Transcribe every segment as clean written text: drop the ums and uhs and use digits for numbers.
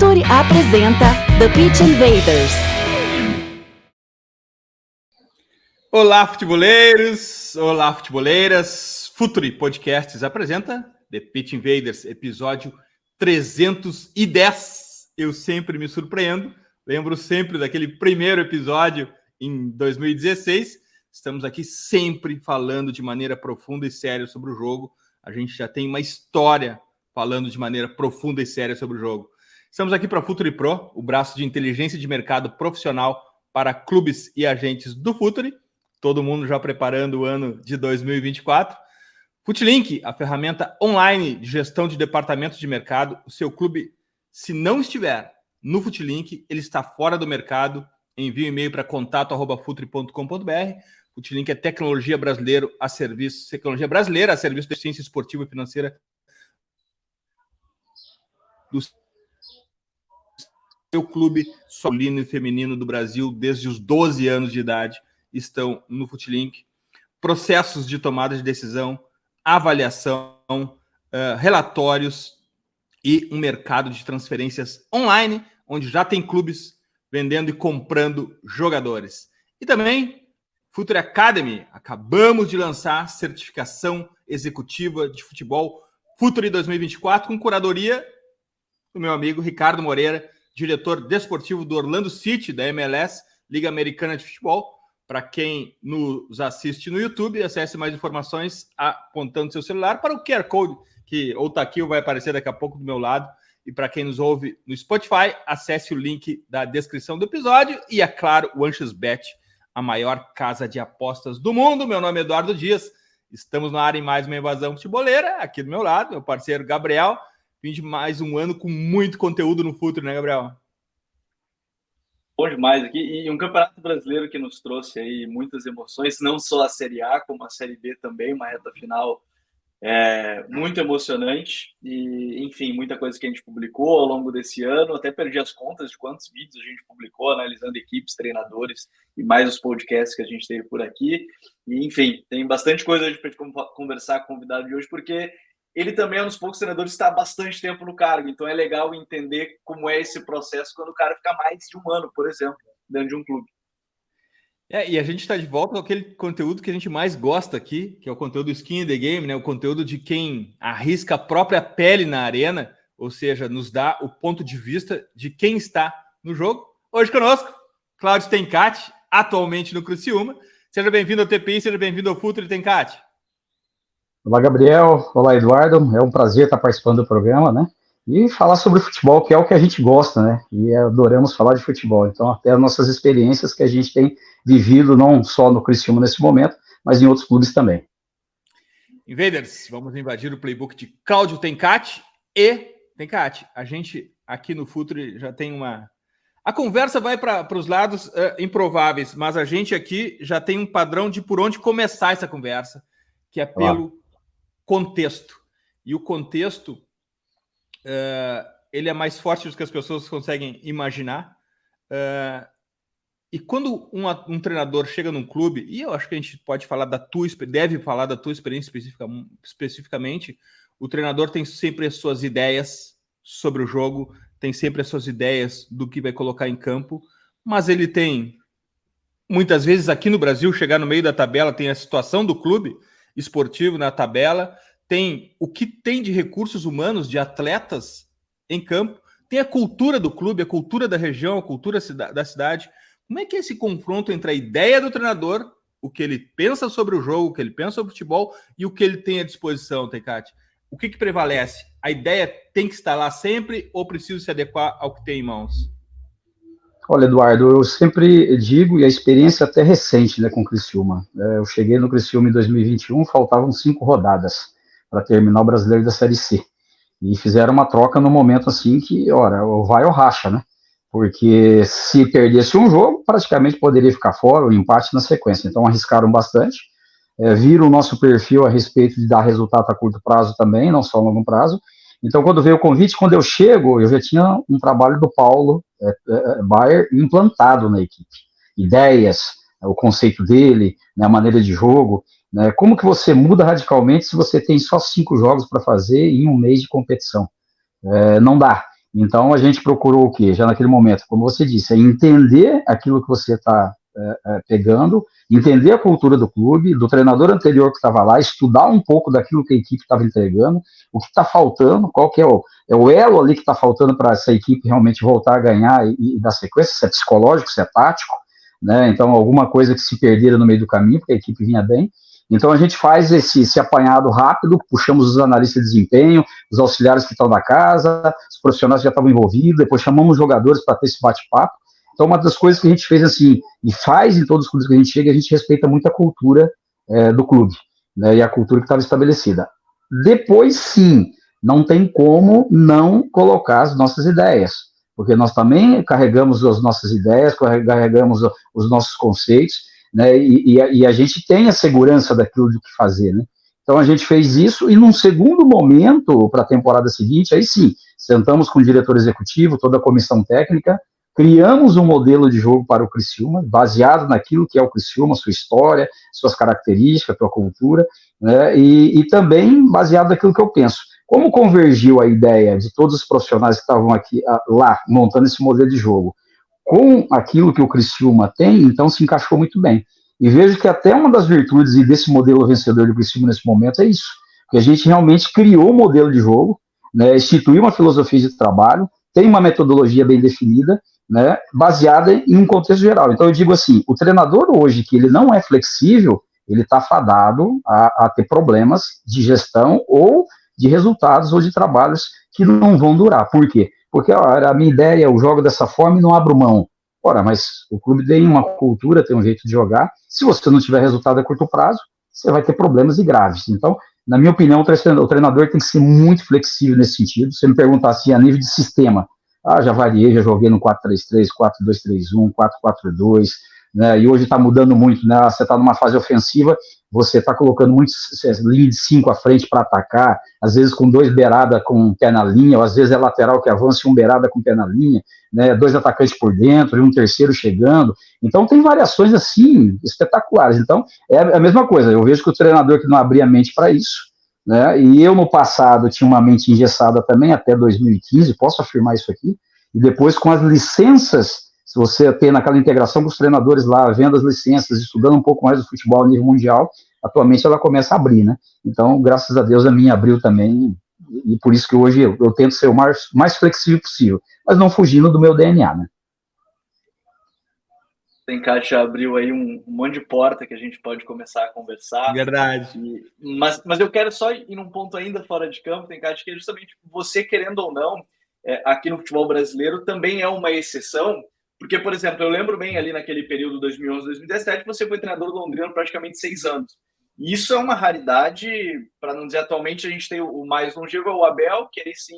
Futuri apresenta The Pitch Invaders. Olá, futeboleiros! Olá, futeboleiras! Futuri Podcasts apresenta The Pitch Invaders, episódio 310. Eu sempre me surpreendo, lembro sempre daquele primeiro episódio em 2016. Estamos aqui sempre falando de maneira profunda e séria sobre o jogo. A gente já tem uma história falando de maneira profunda e séria sobre o jogo. Estamos aqui para a Futuri Pro, o braço de inteligência de mercado profissional para clubes e agentes do Futuri. Todo mundo já preparando o ano de 2024. Futlink, a ferramenta online de gestão de departamentos de mercado. O seu clube, se não estiver no Futlink, ele está fora do mercado. Envie um e-mail para contato@futuri.com.br. Futlink é tecnologia brasileira a serviço da ciência esportiva e financeira do seu clube masculino e feminino do Brasil desde os 12 anos de idade. Estão no Futlink. Processos de tomada de decisão, avaliação, relatórios e um mercado de transferências online, onde já tem clubes vendendo e comprando jogadores. E também Futuri Academy. Acabamos de lançar certificação executiva de futebol Futuri 2024 com curadoria do meu amigo Ricardo Moreira, diretor desportivo do Orlando City, da MLS, Liga Americana de Futebol. Para quem nos assiste no YouTube, acesse mais informações apontando seu celular para o QR Code, que ou está aqui ou vai aparecer daqui a pouco do meu lado. E para quem nos ouve no Spotify, acesse o link da descrição do episódio. E, é claro, o AnxosBet, a maior casa de apostas do mundo. Meu nome é Eduardo Dias. Estamos na área em mais uma invasão futeboleira. Aqui do meu lado, meu parceiro Gabriel. Fim de mais um ano com muito conteúdo no Futuri, né, Gabriel? Bom demais aqui, e um campeonato brasileiro que nos trouxe aí muitas emoções, não só a Série A, como a Série B também, uma reta final muito emocionante, e enfim, muita coisa que a gente publicou ao longo desse ano, até perdi as contas de quantos vídeos a gente publicou, analisando equipes, treinadores, e mais os podcasts que a gente teve por aqui, e enfim, tem bastante coisa hoje para a gente conversar com o convidado de hoje, porque ele também é um dos poucos treinadores que está há bastante tempo no cargo, então é legal entender como é esse processo quando o cara fica mais de um ano, por exemplo, dentro de um clube. E a gente está de volta com aquele conteúdo que a gente mais gosta aqui, que é o conteúdo Skin in the Game, né? O conteúdo de quem arrisca a própria pele na arena, ou seja, nos dá o ponto de vista de quem está no jogo. Hoje conosco, Cláudio Tencati, atualmente no Criciúma. Seja bem-vindo ao TPI, seja bem-vindo ao Futuri, Tencati. Olá, Gabriel. Olá, Eduardo. É um prazer estar participando do programa, né? E falar sobre futebol, que é o que a gente gosta, né? E adoramos falar de futebol. Então, até as nossas experiências que a gente tem vivido, não só no Criciúma nesse momento, mas em outros clubes também. Invaders, vamos invadir o playbook de Cláudio Tencati e Tencati. A gente aqui no Futuri já tem uma... A conversa vai para os lados improváveis, mas a gente aqui já tem um padrão de por onde começar essa conversa, que é pelo contexto. E o contexto, ele é mais forte do que as pessoas conseguem imaginar. E quando um treinador chega num clube, e eu acho que a gente pode falar deve falar da tua experiência especificamente, o treinador tem sempre as suas ideias sobre o jogo, tem sempre as suas ideias do que vai colocar em campo, mas ele tem, muitas vezes aqui no Brasil, chegar no meio da tabela, tem a situação do clube esportivo na tabela, tem o que tem de recursos humanos, de atletas em campo, tem a cultura do clube, a cultura da região, a cultura da cidade. Como é que é esse confronto entre a ideia do treinador, o que ele pensa sobre o jogo, o que ele pensa sobre o futebol e o que ele tem à disposição, Tencati? O que prevalece? A ideia tem que estar lá sempre ou precisa se adequar ao que tem em mãos? Olha, Eduardo, eu sempre digo, e a experiência até recente, né, com o Criciúma. Eu cheguei no Criciúma em 2021, faltavam 5 rodadas para terminar o Brasileiro da Série C. E fizeram uma troca no momento assim que, ora, ou vai ou racha, né? Porque se perdesse um jogo, praticamente poderia ficar fora, o empate na sequência. Então arriscaram bastante, viram o nosso perfil a respeito de dar resultado a curto prazo também, não só a longo prazo. Então, quando veio o convite, quando eu chego, eu já tinha um trabalho do Paulo Baier implantado na equipe. Ideias, o conceito dele, né, a maneira de jogo, né, como que você muda radicalmente se você tem só 5 jogos para fazer em um mês de competição? Não dá. Então, a gente procurou o quê? Já naquele momento, como você disse, é entender aquilo que você está pegando, entender a cultura do clube, do treinador anterior que estava lá, estudar um pouco daquilo que a equipe estava entregando, o que está faltando, qual que é o elo ali que está faltando para essa equipe realmente voltar a ganhar e dar sequência, se é psicológico, se é tático, né? Então, alguma coisa que se perderam no meio do caminho, porque a equipe vinha bem. Então, a gente faz esse apanhado rápido, puxamos os analistas de desempenho, os auxiliares que estão na casa, os profissionais que já estavam envolvidos, depois chamamos os jogadores para ter esse bate-papo. Então, uma das coisas que a gente fez assim, e faz em todos os clubes que a gente chega, a gente respeita muito a cultura do clube, né, e a cultura que estava estabelecida. Depois, sim, não tem como não colocar as nossas ideias, porque nós também carregamos as nossas ideias, carregamos os nossos conceitos, né, e a gente tem a segurança daquilo de que fazer, né? Então a gente fez isso e num segundo momento, para a temporada seguinte, aí sim, sentamos com o diretor executivo, toda a comissão técnica, criamos um modelo de jogo para o Criciúma, baseado naquilo que é o Criciúma, sua história, suas características, sua cultura, né, e também baseado naquilo que eu penso. Como convergiu a ideia de todos os profissionais que estavam aqui, lá, montando esse modelo de jogo, com aquilo que o Criciúma tem, então se encaixou muito bem. E vejo que até uma das virtudes e desse modelo vencedor do Criciúma nesse momento é isso, que a gente realmente criou um modelo de jogo, né, instituiu uma filosofia de trabalho, tem uma metodologia bem definida, né, baseada em um contexto geral. Então eu digo assim, o treinador hoje que ele não é flexível, ele está fadado a ter problemas de gestão ou de resultados ou de trabalhos que não vão durar. Por quê? Porque a minha ideia, eu jogo dessa forma e não abro mão. Ora, mas o clube tem uma cultura, tem um jeito de jogar. Se você não tiver resultado a curto prazo, você vai ter problemas e graves. Então, na minha opinião, o treinador tem que ser muito flexível nesse sentido. Se você me perguntar assim, a nível de sistema, já variei, já joguei no 4-3-3, 4-2-3-1, 4-4-2, né, e hoje está mudando muito, né, você está numa fase ofensiva, você está colocando muitos linha de 5 à frente para atacar, às vezes com 2 beirada com pé na linha, ou às vezes é lateral que avança e um beirada com pé na linha, né, 2 atacantes por dentro e um terceiro chegando. Então tem variações assim espetaculares. Então é a mesma coisa, eu vejo que o treinador que não abria a mente para isso, né, e eu no passado tinha uma mente engessada também até 2015, posso afirmar isso aqui, e depois com as licenças, se você tem naquela integração com os treinadores lá, vendo as licenças, estudando um pouco mais do futebol a nível mundial, atualmente ela começa a abrir, né? Então, graças a Deus, a minha abriu também, e por isso que hoje eu tento ser o mais flexível possível, mas não fugindo do meu DNA, né? Tem Kátia abriu aí um monte de porta que a gente pode começar a conversar. Verdade. Mas eu quero só ir num ponto ainda fora de campo, tem Kátia, que é justamente você, querendo ou não, aqui no futebol brasileiro também é uma exceção, porque, por exemplo, eu lembro bem ali naquele período 2011, 2017, você foi treinador do Londrina praticamente 6 anos. E isso é uma raridade, para não dizer atualmente, a gente tem o mais longevo, é o Abel, que ele sim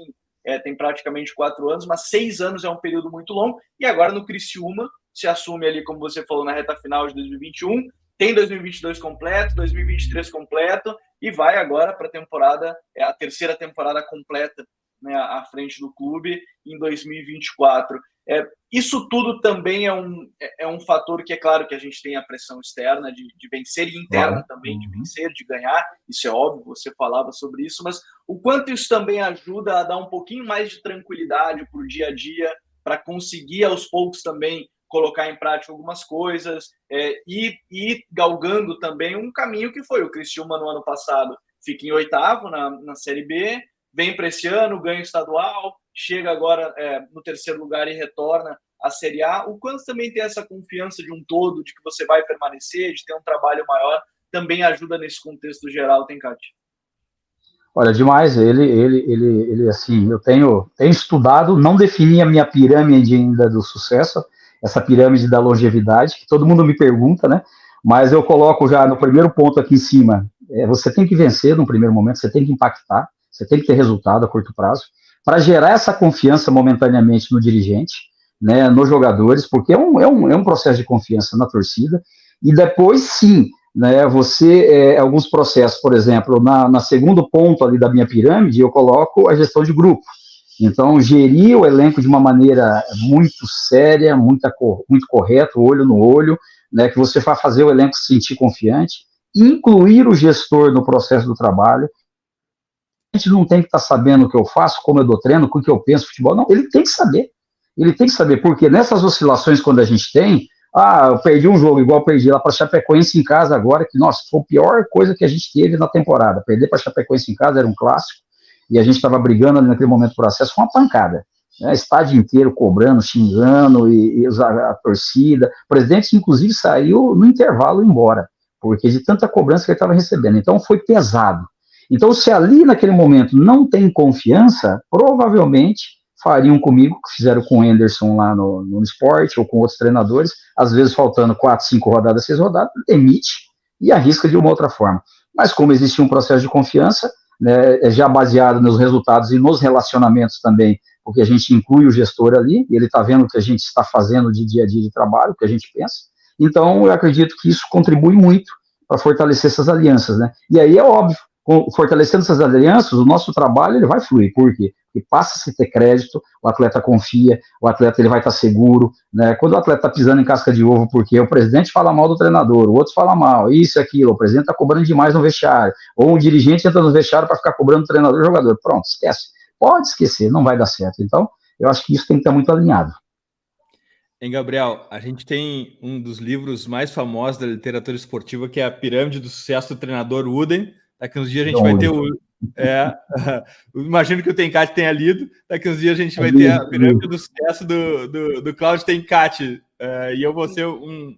tem praticamente 4 anos, mas 6 anos é um período muito longo. E agora no Criciúma, se assume ali, como você falou, na reta final de 2021, tem 2022 completo, 2023 completo, e vai agora para a temporada, a terceira temporada completa, né, à frente do clube em 2024. Isso tudo também é um fator que é claro que a gente tem a pressão externa de vencer e interna também de vencer, de ganhar, isso é óbvio, você falava sobre isso, mas o quanto isso também ajuda a dar um pouquinho mais de tranquilidade para o dia a dia, para conseguir aos poucos também colocar em prática algumas coisas, e galgando também um caminho que foi o Criciúma no ano passado, fica em 8º na Série B, vem para esse ano, ganha o estadual, chega agora no 3º lugar e retorna à Série A. O quanto também tem essa confiança de um todo, de que você vai permanecer, de ter um trabalho maior, também ajuda nesse contexto geral, tem, Kátia? Olha, demais, ele assim, eu tenho estudado, não defini a minha pirâmide ainda do sucesso, essa pirâmide da longevidade, que todo mundo me pergunta, né, mas eu coloco já no primeiro ponto aqui em cima, você tem que vencer no primeiro momento, você tem que impactar, você tem que ter resultado a curto prazo, para gerar essa confiança momentaneamente no dirigente, né, nos jogadores, porque é um processo de confiança na torcida, e depois sim, né, alguns processos, por exemplo, na segundo ponto ali da minha pirâmide, eu coloco a gestão de grupo. Então, gerir o elenco de uma maneira muito séria, muito correta, olho no olho, né, que você vai fazer o elenco se sentir confiante, incluir o gestor no processo do trabalho, não tem que estar sabendo o que eu faço, como eu dou treino, o que eu penso futebol. Não, ele tem que saber. Ele tem que saber, porque nessas oscilações, quando a gente tem, eu perdi um jogo, igual eu perdi lá para Chapecoense em casa agora, que, nossa, foi a pior coisa que a gente teve na temporada. Perder para Chapecoense em casa era um clássico, e a gente estava brigando ali naquele momento por acesso, foi uma pancada. Né? Estádio inteiro cobrando, xingando, e a torcida. O presidente, inclusive, saiu no intervalo embora, porque de tanta cobrança que ele estava recebendo. Então, foi pesado. Então, se ali naquele momento não tem confiança, provavelmente fariam comigo, que fizeram com o Anderson lá no esporte, ou com outros treinadores, às vezes faltando 4, 5 rodadas, 6 rodadas, demite e arrisca de uma outra forma. Mas como existia um processo de confiança, né, já baseado nos resultados e nos relacionamentos também, porque a gente inclui o gestor ali, e ele está vendo o que a gente está fazendo de dia a dia de trabalho, o que a gente pensa. Então, eu acredito que isso contribui muito para fortalecer essas alianças, né? E aí é óbvio, fortalecendo essas alianças, o nosso trabalho ele vai fluir. Por quê? Porque passa-se a ter crédito, o atleta confia, o atleta ele vai estar seguro, né? Quando o atleta está pisando em casca de ovo, porque o presidente fala mal do treinador, o outro fala mal, isso e aquilo, o presidente está cobrando demais no vestiário, ou um dirigente entra no vestiário para ficar cobrando o treinador e o jogador, pronto, esquece. Pode esquecer, não vai dar certo. Então, eu acho que isso tem que estar muito alinhado. Hein, Gabriel, a gente tem um dos livros mais famosos da literatura esportiva, que é A Pirâmide do Sucesso do Treinador Wooden. Daqui uns dias a gente vai ter o... imagino que o Tencati tenha lido. Daqui uns dias a gente vai ter A Pirâmide do Sucesso do Cláudio Tencati. E eu vou ser um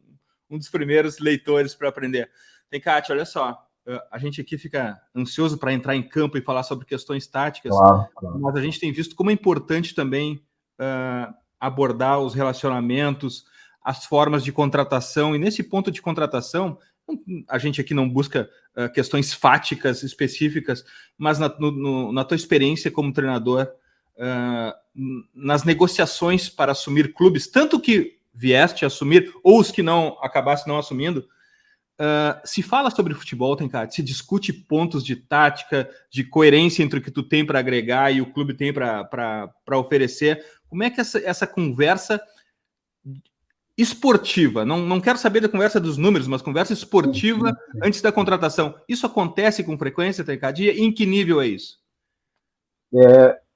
dos primeiros leitores para aprender. Tencati, olha só. A gente aqui fica ansioso para entrar em campo e falar sobre questões táticas, claro. Mas a gente tem visto como é importante também abordar os relacionamentos, as formas de contratação, e nesse ponto de contratação, a gente aqui não busca questões fáticas específicas, mas na tua experiência como treinador, nas negociações para assumir clubes, tanto que vieste a assumir, ou os que não acabasse não assumindo, se fala sobre futebol, Tencati, se discute pontos de tática, de coerência entre o que tu tem para agregar e o clube tem para oferecer. Como é que essa conversa esportiva, não quero saber da conversa dos números, mas conversa esportiva antes da contratação, isso acontece com frequência, Tencati? E em que nível é isso?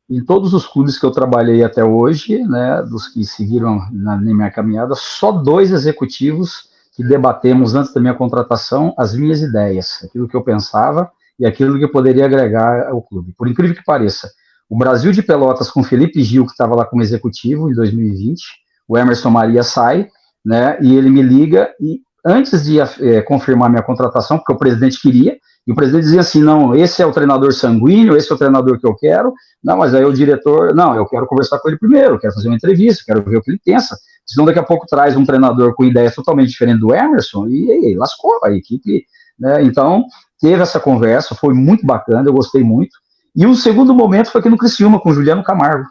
Em todos os clubes que eu trabalhei até hoje, né, dos que seguiram na minha caminhada, só 2 executivos que debatemos antes da minha contratação as minhas ideias, aquilo que eu pensava e aquilo que eu poderia agregar ao clube. Por incrível que pareça, o Brasil de Pelotas com Felipe Gil, que estava lá como executivo em 2020, o Emerson Maria sai, né, e ele me liga, e antes de confirmar minha contratação, porque o presidente queria, e o presidente dizia assim, não, esse é o treinador sanguíneo, esse é o treinador que eu quero, não, mas aí o diretor, não, eu quero conversar com ele primeiro, eu quero fazer uma entrevista, quero ver o que ele pensa, senão daqui a pouco traz um treinador com ideias totalmente diferentes do Emerson, e lascou a equipe, né? Então, teve essa conversa, foi muito bacana, eu gostei muito, e o segundo momento foi aqui no Criciúma, com o Juliano Camargo.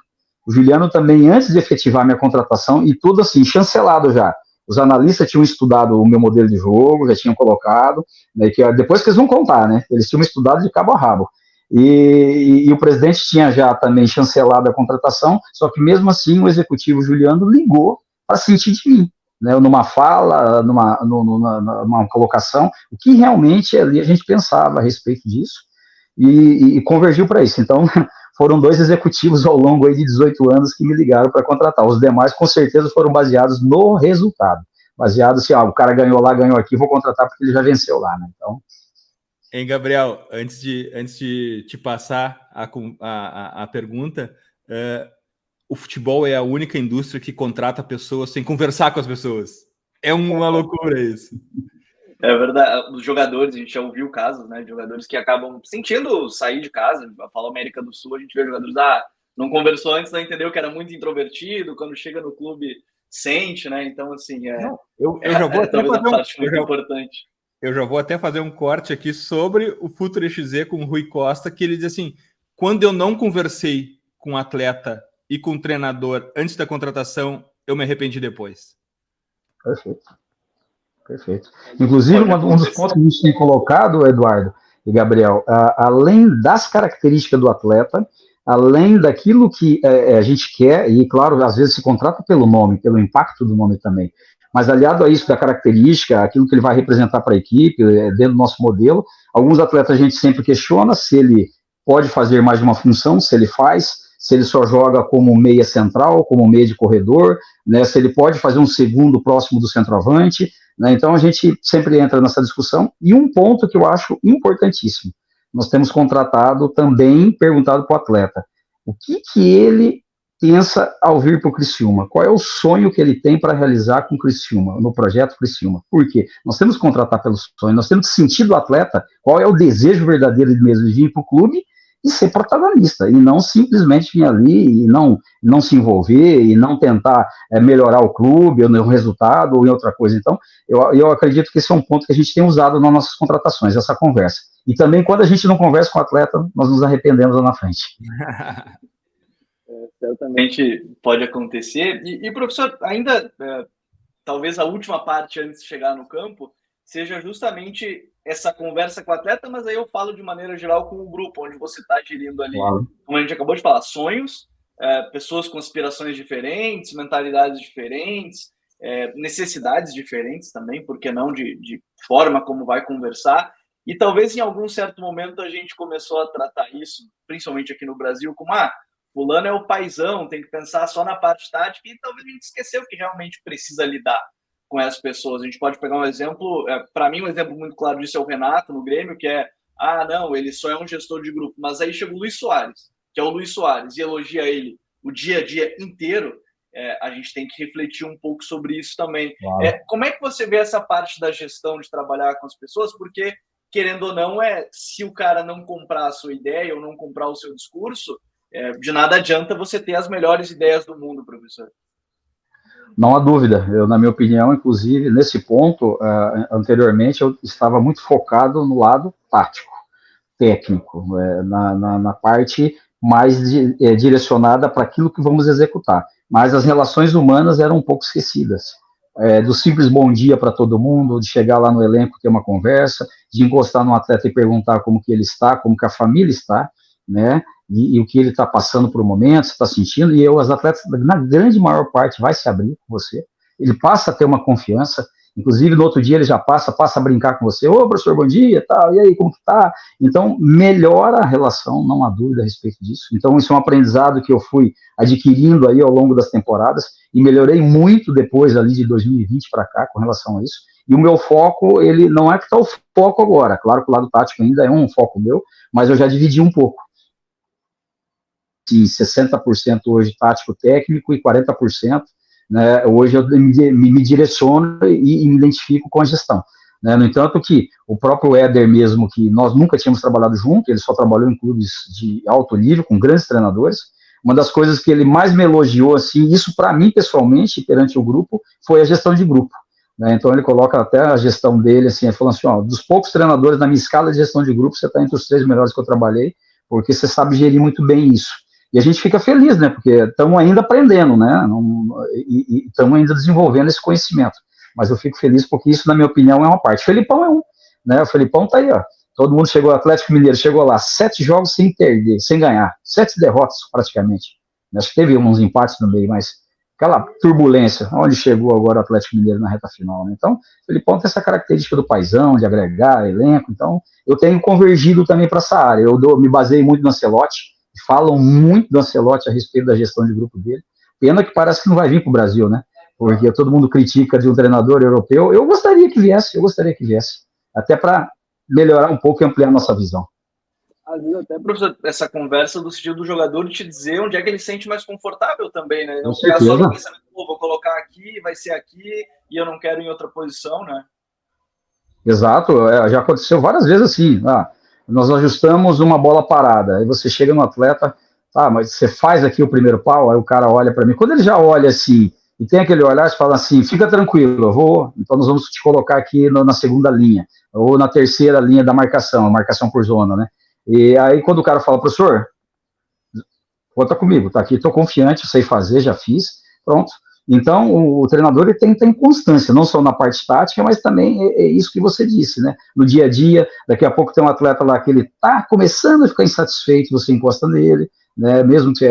O Juliano também, antes de efetivar minha contratação, e tudo assim, chancelado já. Os analistas tinham estudado o meu modelo de jogo, já tinham colocado, né, que depois que eles vão contar, né? Eles tinham estudado de cabo a rabo. E o presidente tinha já também chancelado a contratação, só que mesmo assim o executivo Juliano ligou para sentir de mim, né? Numa fala, numa colocação, o que realmente ali a gente pensava a respeito disso, e convergiu para isso. Então, foram 2 executivos ao longo aí de 18 anos que me ligaram para contratar. Os demais, com certeza, foram baseados no resultado. Baseados assim, o cara ganhou lá, ganhou aqui, vou contratar porque ele já venceu lá, né? Então... Hein, Gabriel, antes de te passar a pergunta, o futebol é a única indústria que contrata pessoas sem conversar com as pessoas. É uma loucura isso. É verdade, os jogadores, a gente já ouviu casos, né, de jogadores que acabam sentindo sair de casa, fala América do Sul, a gente vê jogadores, não conversou antes, não entendeu que era muito introvertido, quando chega no clube sente, né, então assim, eu já vou até talvez a parte muito importante. Eu já vou até fazer um corte aqui sobre o Futre XZ com o Rui Costa, que ele diz assim, quando eu não conversei com o atleta e com o treinador antes da contratação, eu me arrependi depois. Perfeito. Inclusive, um dos pontos que a gente tem colocado, Eduardo e Gabriel, além das características do atleta, além daquilo que a gente quer, e claro, às vezes se contrata pelo nome, pelo impacto do nome também, mas aliado a isso, da característica, aquilo que ele vai representar para a equipe, dentro do nosso modelo, alguns atletas a gente sempre questiona se ele pode fazer mais de uma função, se ele faz, se ele só joga como meia central, como meia de corredor, né, se ele pode fazer um segundo próximo do centroavante, né, então a gente sempre entra nessa discussão, e um ponto que eu acho importantíssimo, nós temos contratado também, perguntado para o atleta, o que ele pensa ao vir para o Criciúma, qual é o sonho que ele tem para realizar com o Criciúma, no projeto Criciúma, por quê? Nós temos que contratar pelo sonho, nós temos que sentir do atleta qual é o desejo verdadeiro de mesmo de vir para o clube, e ser protagonista, e não simplesmente vir ali e não se envolver, e não tentar melhorar o clube, ou no resultado, ou em outra coisa. Então, eu acredito que esse é um ponto que a gente tem usado nas nossas contratações, essa conversa. E também, quando a gente não conversa com o atleta, nós nos arrependemos lá na frente. Certamente pode acontecer. E professor, ainda, talvez a última parte antes de chegar no campo, seja justamente essa conversa com o atleta, mas aí eu falo de maneira geral com o grupo, onde você está gerindo ali, claro, como a gente acabou de falar, sonhos, pessoas com aspirações diferentes, mentalidades diferentes, necessidades diferentes também, por que não de forma como vai conversar, e talvez em algum certo momento a gente começou a tratar isso, principalmente aqui no Brasil, como, fulano é o paizão, tem que pensar só na parte tática, e talvez a gente esqueceu que realmente precisa lidar com essas pessoas. A gente pode pegar um exemplo, para mim um exemplo muito claro disso é o Renato no Grêmio, que é, não, ele só é um gestor de grupo, mas aí chega o Luis Soares, que é o Luis Soares, e elogia ele o dia a dia inteiro, a gente tem que refletir um pouco sobre isso também. Claro. Como é que você vê essa parte da gestão de trabalhar com as pessoas? Porque, querendo ou não, se o cara não comprar a sua ideia ou não comprar o seu discurso, de nada adianta você ter as melhores ideias do mundo, professor. Não há dúvida, na minha opinião, inclusive, nesse ponto, anteriormente, eu estava muito focado no lado tático, técnico, na parte mais direcionada para aquilo que vamos executar. Mas as relações humanas eram um pouco esquecidas. Do simples bom dia para todo mundo, de chegar lá no elenco ter uma conversa, de encostar no atleta e perguntar como que ele está, como que a família está, né? E o que ele está passando por um momento, se está sentindo, e os atletas, na grande maior parte, vai se abrir com você, ele passa a ter uma confiança, inclusive no outro dia ele já passa a brincar com você, professor, bom dia, tal, e aí, como que tá? Então, melhora a relação, não há dúvida a respeito disso. Então, isso é um aprendizado que eu fui adquirindo aí ao longo das temporadas, e melhorei muito depois ali de 2020 para cá, com relação a isso, e o meu foco, ele não é que está o foco agora, claro que o lado tático ainda é um foco meu, mas eu já dividi um pouco. 60% hoje tático técnico e 40%, né, hoje eu me direciono e me identifico com a gestão. Né, no entanto que o próprio Éder mesmo, que nós nunca tínhamos trabalhado junto, ele só trabalhou em clubes de alto nível, com grandes treinadores, uma das coisas que ele mais me elogiou, assim, isso para mim pessoalmente, perante o grupo, foi a gestão de grupo. Né, então ele coloca até a gestão dele, assim, ele falou assim, dos poucos treinadores na minha escala de gestão de grupo, você está entre os 3 melhores que eu trabalhei, porque você sabe gerir muito bem isso. E a gente fica feliz, né, porque estamos ainda aprendendo, né, e estamos ainda desenvolvendo esse conhecimento. Mas eu fico feliz porque isso, na minha opinião, é uma parte. O Felipão é um, né, o Felipão tá aí, ó. Todo mundo chegou, o Atlético Mineiro chegou lá, 7 jogos sem perder, sem ganhar, 7 derrotas praticamente. Acho que teve uns empates no meio, mas aquela turbulência, onde chegou agora o Atlético Mineiro na reta final, né? Então, o Felipão tem essa característica do paizão, de agregar elenco, então eu tenho convergido também para essa área. Eu me baseei muito no Ancelotti, falam muito do Ancelotti a respeito da gestão de grupo dele. Pena que parece que não vai vir para o Brasil, né? Porque todo mundo critica de um treinador europeu. Eu gostaria que viesse, até para melhorar um pouco e ampliar nossa visão. Às vezes até, professor, essa conversa do sentido do jogador te dizer onde é que ele se sente mais confortável também, né? Não ficar só no pensamento, vou colocar aqui, vai ser aqui, e eu não quero em outra posição, né? Exato, já aconteceu várias vezes assim, nós ajustamos uma bola parada, aí você chega no atleta, mas você faz aqui o primeiro pau, aí o cara olha para mim, quando ele já olha assim, e tem aquele olhar, você fala assim, fica tranquilo, eu vou, então nós vamos te colocar aqui na segunda linha, ou na terceira linha da marcação, a marcação por zona, né, e aí quando o cara fala, professor, conta comigo, tá aqui, tô confiante, sei fazer, já fiz, pronto. Então, o treinador ele tem que ter constância, não só na parte tática, mas também é isso que você disse, né? No dia a dia, daqui a pouco tem um atleta lá que ele está começando a ficar insatisfeito, você encosta nele, né? Mesmo que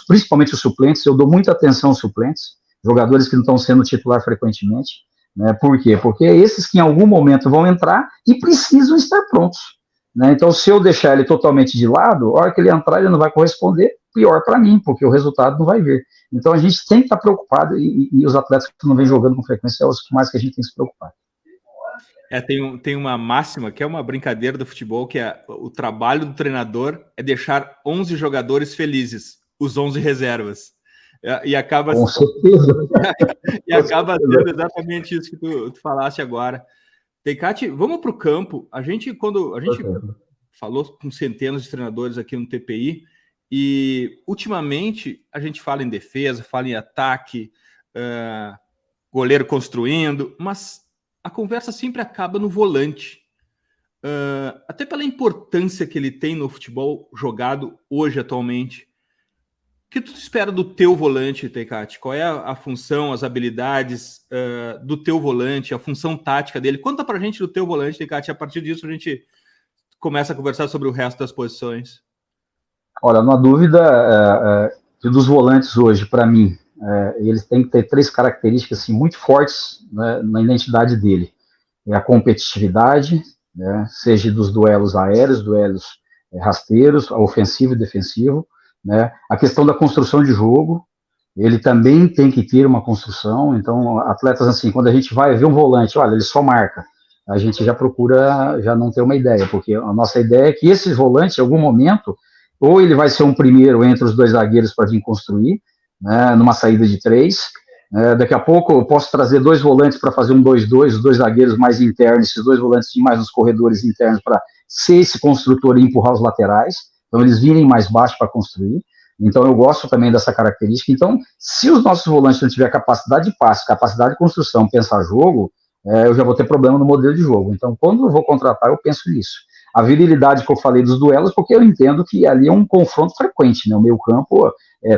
principalmente os suplentes, eu dou muita atenção aos suplentes, jogadores que não estão sendo titular frequentemente, né? Por quê? Porque esses que em algum momento vão entrar e precisam estar prontos. né? Então, se eu deixar ele totalmente de lado, a hora que ele entrar, ele não vai corresponder, pior para mim, porque o resultado não vai vir. Então, a gente tem que estar preocupado, e os atletas que não vêm jogando com frequência são os que mais que a gente tem que se preocupar. Tem uma máxima, que é uma brincadeira do futebol, que é o trabalho do treinador é deixar 11 jogadores felizes, os 11 reservas. E acaba, com certeza. e acaba sendo exatamente isso que tu falaste agora. Teicati, vamos para o campo. Quando a gente falou com centenas de treinadores aqui no TPI, e ultimamente a gente fala em defesa, fala em ataque, goleiro construindo, mas a conversa sempre acaba no volante. Até pela importância que ele tem no futebol jogado hoje, atualmente. O que tu espera do teu volante, Teicati? Qual é a função, as habilidades do teu volante, a função tática dele? Conta pra gente do teu volante, Teicati. A partir disso a gente começa a conversar sobre o resto das posições. Olha, não há dúvida que dos volantes hoje, para mim, eles têm que ter 3 características assim, muito fortes, né, na identidade dele. É a competitividade, né, seja dos duelos aéreos, duelos rasteiros, ofensivo e defensivo, né, a questão da construção de jogo, ele também tem que ter uma construção. Então, atletas assim, quando a gente vai ver um volante, olha, ele só marca, a gente já procura já não ter uma ideia, porque a nossa ideia é que esse volante, em algum momento, ou ele vai ser um primeiro entre os 2 zagueiros para vir construir, né, numa saída de 3. Daqui a pouco eu posso trazer 2 volantes para fazer um 2-2, os 2 zagueiros mais internos, esses 2 volantes mais nos corredores internos para ser esse construtor e empurrar os laterais. Então eles virem mais baixo para construir. Então eu gosto também dessa característica. Então, se os nossos volantes não tiverem capacidade de passe, capacidade de construção, pensar jogo, eu já vou ter problema no modelo de jogo. Então, quando eu vou contratar, eu penso nisso. A virilidade que eu falei dos duelos, porque eu entendo que ali é um confronto frequente, né? O meio campo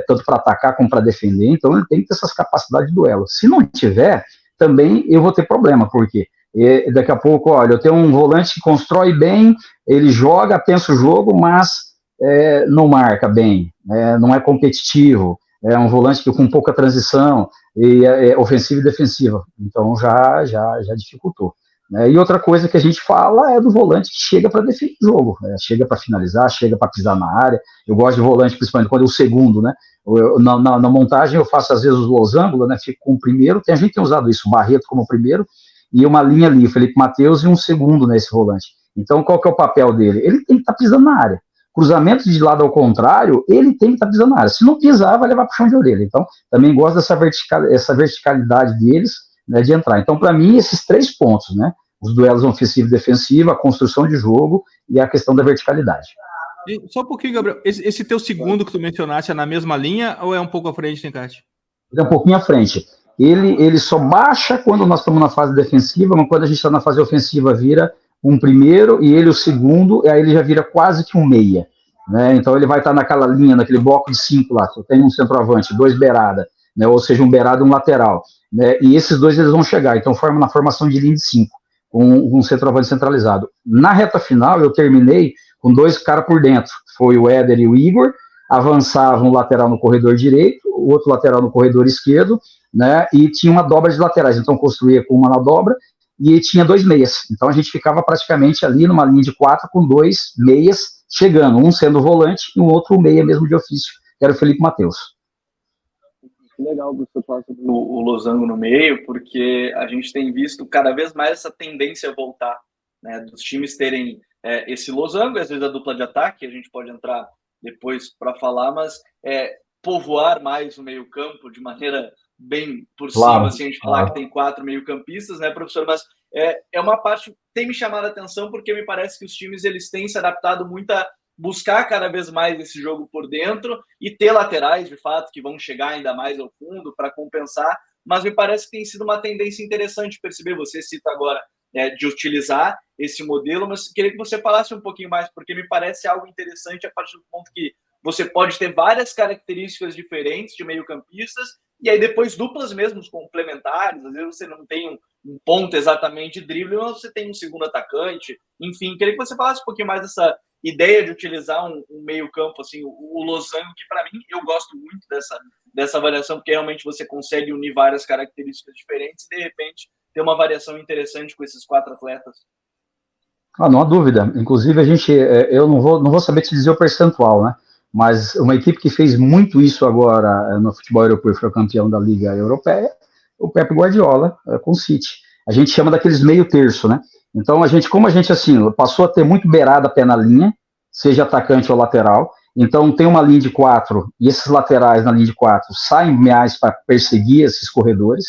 tanto para atacar como para defender, então ele tem que ter essas capacidades de duelo. Se não tiver, também eu vou ter problema, porque daqui a pouco, olha, eu tenho um volante que constrói bem, ele joga, pensa o jogo, mas não marca bem, não é competitivo, é um volante que com pouca transição, e é ofensiva e defensiva, então já dificultou. E outra coisa que a gente fala é do volante que chega para definir o jogo, chega para finalizar, chega para pisar na área. Eu gosto de volante, principalmente quando é o segundo, né? Na montagem eu faço às vezes os losangos, né? Fico com o primeiro, a gente tem usado isso, o Barreto como o primeiro, e uma linha ali, Felipe Mateus e um segundo nesse volante. Então qual que é o papel dele? Ele tem que estar pisando na área. Cruzamento de lado ao contrário, ele tem que estar pisando na área. Se não pisar, vai levar para o chão de orelha. Então também gosto dessa verticalidade deles, né, de entrar. Então, para mim, esses 3 pontos, né? Os duelos ofensivo e defensivo, a construção de jogo e a questão da verticalidade. E só um pouquinho, Gabriel. Esse teu segundo que tu mencionaste é na mesma linha ou é um pouco à frente, Teicati? Ele é um pouquinho à frente. Ele só baixa quando nós estamos na fase defensiva, mas quando a gente está na fase ofensiva, vira um primeiro e ele o segundo, e aí ele já vira quase que um meia. Né? Então ele vai estar naquela linha, naquele bloco de 5 lá. Eu tenho um centroavante, 2 beirada, né? Ou seja, um beirada e um lateral. Né? E esses 2 eles vão chegar, então forma na formação de linha de 5, com um centroavante centralizado. Na reta final, eu terminei com 2 caras por dentro, foi o Éder e o Igor, avançava um lateral no corredor direito, o outro lateral no corredor esquerdo, né? E tinha uma dobra de laterais, então construía com uma na dobra, e tinha 2 meias, então a gente ficava praticamente ali numa linha de 4 com 2 meias chegando, um sendo volante e o outro meia mesmo de ofício, que era o Felipe Mateus. Legal que você fala sobre o losango no meio, porque a gente tem visto cada vez mais essa tendência a voltar, né, dos times terem esse losango, às vezes a dupla de ataque, a gente pode entrar depois para falar, mas povoar mais o meio campo de maneira bem por cima, assim, a gente falar que tem 4 meio-campistas, né, professor? Mas é uma parte que tem me chamado a atenção, porque me parece que os times eles têm se adaptado muito a buscar cada vez mais esse jogo por dentro e ter laterais, de fato, que vão chegar ainda mais ao fundo para compensar, mas me parece que tem sido uma tendência interessante perceber, você cita agora, de utilizar esse modelo, mas queria que você falasse um pouquinho mais, porque me parece algo interessante a partir do ponto que você pode ter várias características diferentes de meio-campistas, e aí depois duplas mesmo complementares, às vezes você não tem um ponto exatamente de drible, mas você tem um segundo atacante, enfim, queria que você falasse um pouquinho mais dessa ideia de utilizar um meio-campo, assim, o losango, que para mim eu gosto muito dessa variação, porque realmente você consegue unir várias características diferentes e de repente ter uma variação interessante com esses 4 atletas. Ah, não há dúvida. Inclusive, eu não vou saber te dizer o percentual, né? Mas uma equipe que fez muito isso agora no futebol europeu, foi campeão da Liga Europeia, o Pep Guardiola, com o City. A gente chama daqueles meio terço, né? Então, como a gente, assim, passou a ter muito beirada pé na linha, seja atacante ou lateral, então tem uma linha de 4, e esses laterais na linha de 4 saem mais para perseguir esses corredores,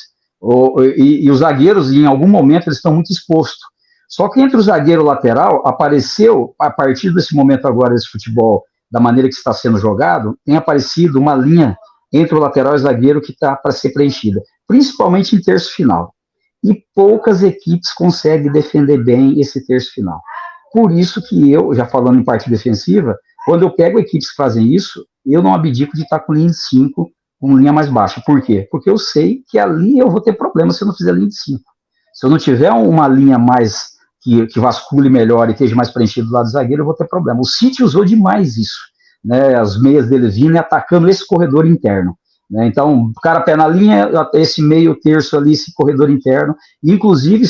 e os zagueiros, em algum momento, eles estão muito expostos. Só que entre o zagueiro e o lateral, apareceu, a partir desse momento agora, desse futebol, da maneira que está sendo jogado, tem aparecido uma linha entre o lateral e o zagueiro que está para ser preenchida, principalmente em terço final. E poucas equipes conseguem defender bem esse terço final. Por isso que eu, já falando em parte defensiva, quando eu pego equipes que fazem isso, eu não abdico de estar com linha de 5, com linha mais baixa. Por quê? Porque eu sei que ali eu vou ter problema se eu não fizer linha de 5. Se eu não tiver uma linha mais que vascule melhor e esteja mais preenchido do lado do zagueiro, eu vou ter problema. O City usou demais isso, né? As meias dele vindo e atacando esse corredor interno, né? Então, o cara pé na linha, esse meio terço ali, esse corredor interno. Inclusive,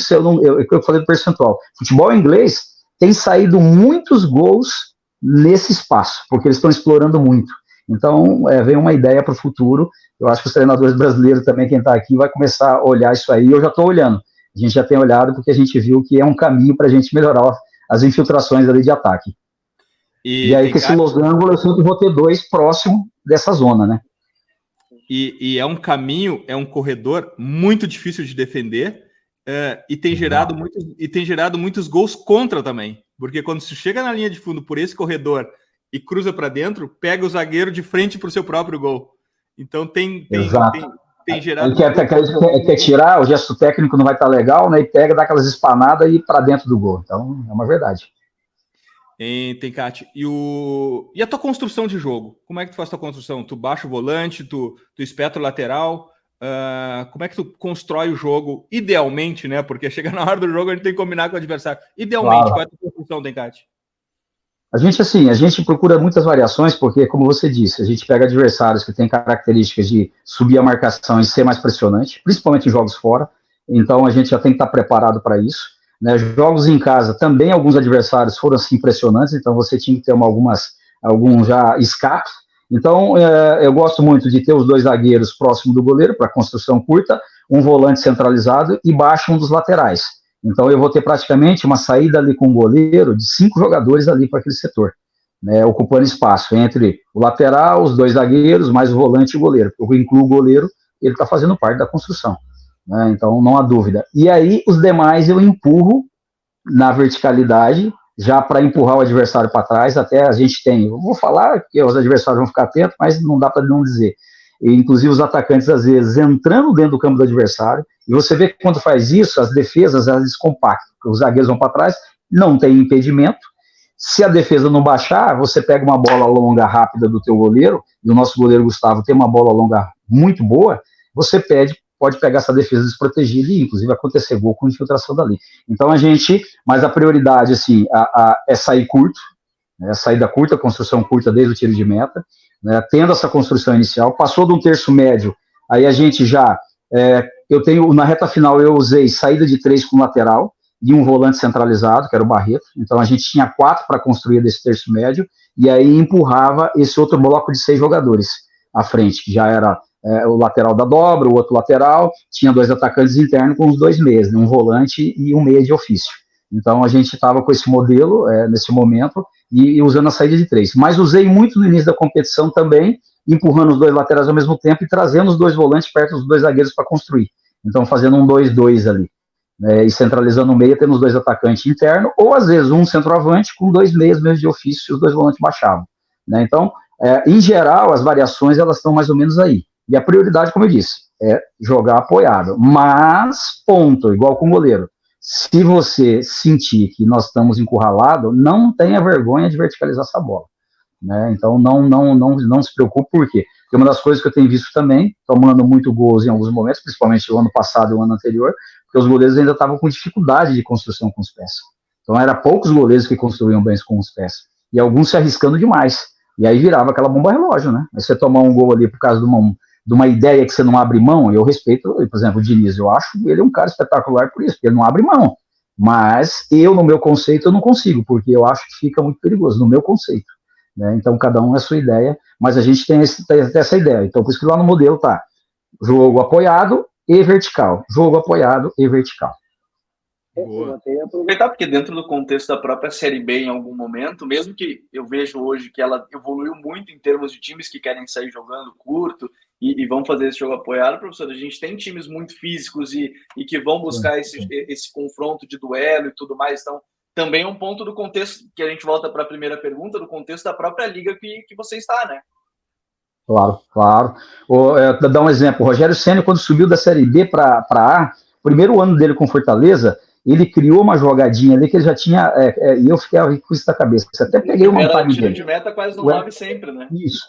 eu falei do percentual, futebol inglês tem saído muitos gols nesse espaço, porque eles estão explorando muito. Então, vem uma ideia para o futuro. Eu acho que os treinadores brasileiros também, quem está aqui, vai começar a olhar isso aí. Eu já estou olhando. A gente já tem olhado porque a gente viu que é um caminho para a gente melhorar as infiltrações ali de ataque. E aí, com esse losango, eu sempre vou ter 2 próximo dessa zona, né? E é um caminho, é um corredor muito difícil de defender, e tem gerado muitos gols contra também. Porque quando se chega na linha de fundo por esse corredor e cruza para dentro, pega o zagueiro de frente para o seu próprio gol. Então tem gerado... Ele quer tirar, o gesto técnico não vai estar legal, né? E pega, dá aquelas espanadas e ir para dentro do gol. Então, é uma verdade. Tem, Cate. E a tua construção de jogo? Como é que tu faz a tua construção? Tu baixa o volante, tu espeta o lateral? Como é que tu constrói o jogo idealmente, né? Porque chega na hora do jogo, a gente tem que combinar com o adversário. Idealmente, claro. Qual é a tua construção, Cate? A gente procura muitas variações, porque, como você disse, a gente pega adversários que têm características de subir a marcação e ser mais pressionante, principalmente em jogos fora. Então, a gente já tem que estar preparado para isso, né? Jogos em casa, também alguns adversários foram assim impressionantes, então você tinha que ter algum já escape. Então, eu gosto muito de ter os 2 zagueiros próximo do goleiro, para construção curta, um volante centralizado e baixo um dos laterais. Então, eu vou ter praticamente uma saída ali com o goleiro de 5 jogadores ali para aquele setor, né, ocupando espaço entre o lateral, os 2 zagueiros, mais o volante e o goleiro. Eu incluo o goleiro, ele está fazendo parte da construção, né, então não há dúvida. E aí, os demais eu empurro na verticalidade, já para empurrar o adversário para trás, até a gente eu vou falar que os adversários vão ficar atentos, mas não dá para não dizer. E, inclusive os atacantes, às vezes, entrando dentro do campo do adversário, e você vê que quando faz isso, as defesas, elas descompactam, os zagueiros vão para trás, não tem impedimento. Se a defesa não baixar, você pega uma bola longa rápida do teu goleiro, e o nosso goleiro Gustavo tem uma bola longa muito boa, você pode pegar essa defesa desprotegida e, inclusive, acontecer gol com infiltração dali. Então, mas a prioridade, assim, é sair curto, né, saída curta, construção curta desde o tiro de meta, né, tendo essa construção inicial, passou de um terço médio, aí a gente já, na reta final eu usei saída de 3 com lateral e um volante centralizado, que era o Barreto, então a gente tinha 4 para construir desse terço médio, e aí empurrava esse outro bloco de 6 jogadores à frente, que já era o lateral da dobra, o outro lateral, tinha 2 atacantes internos com os 2 meias, né, um volante e um meia de ofício. Então a gente estava com esse modelo nesse momento e usando a saída de 3. Mas usei muito no início da competição também, empurrando os 2 laterais ao mesmo tempo e trazendo os 2 volantes perto dos 2 zagueiros para construir. Então fazendo um 2-2 ali, né, e centralizando o meia, tendo os 2 atacantes internos, ou às vezes um centroavante com 2 meias de ofício e os 2 volantes baixavam, né? Então, em geral, as variações elas estão mais ou menos aí. E a prioridade, como eu disse, é jogar apoiado. Mas, ponto, igual com o goleiro. Se você sentir que nós estamos encurralados, não tenha vergonha de verticalizar essa bola, né? Então, não se preocupe, por quê? Porque uma das coisas que eu tenho visto também, tomando muito gols em alguns momentos, principalmente o ano passado e o ano anterior, porque os goleiros ainda estavam com dificuldade de construção com os pés. Então, era poucos goleiros que construíam bem com os pés. E alguns se arriscando demais. E aí virava aquela bomba relógio, né? Aí você tomar um gol ali por causa de uma ideia que você não abre mão, eu respeito, por exemplo, o Diniz, eu acho ele um cara espetacular por isso, porque ele não abre mão. Mas eu, no meu conceito, eu não consigo, porque eu acho que fica muito perigoso, no meu conceito. Né? Então, cada um é a sua ideia, mas a gente tem essa ideia. Então, por isso que lá no modelo tá jogo apoiado e vertical. Jogo apoiado e vertical. Boa. Aproveitar, porque dentro do contexto da própria Série B, em algum momento, mesmo que eu vejo hoje que ela evoluiu muito em termos de times que querem sair jogando curto e vão fazer esse jogo apoiado, professor, a gente tem times muito físicos e que vão buscar esse confronto de duelo e tudo mais. Então, também é um ponto do contexto, que a gente volta para a primeira pergunta, do contexto da própria liga que você está, né? Claro, claro. Vou dar um exemplo. O Rogério Ceni, quando subiu da Série B para A, primeiro ano dele com Fortaleza, ele criou uma jogadinha ali que ele já tinha, e eu fiquei com isso na cabeça. Até peguei uma time dele. De meta quase no 9 sempre, né? Isso.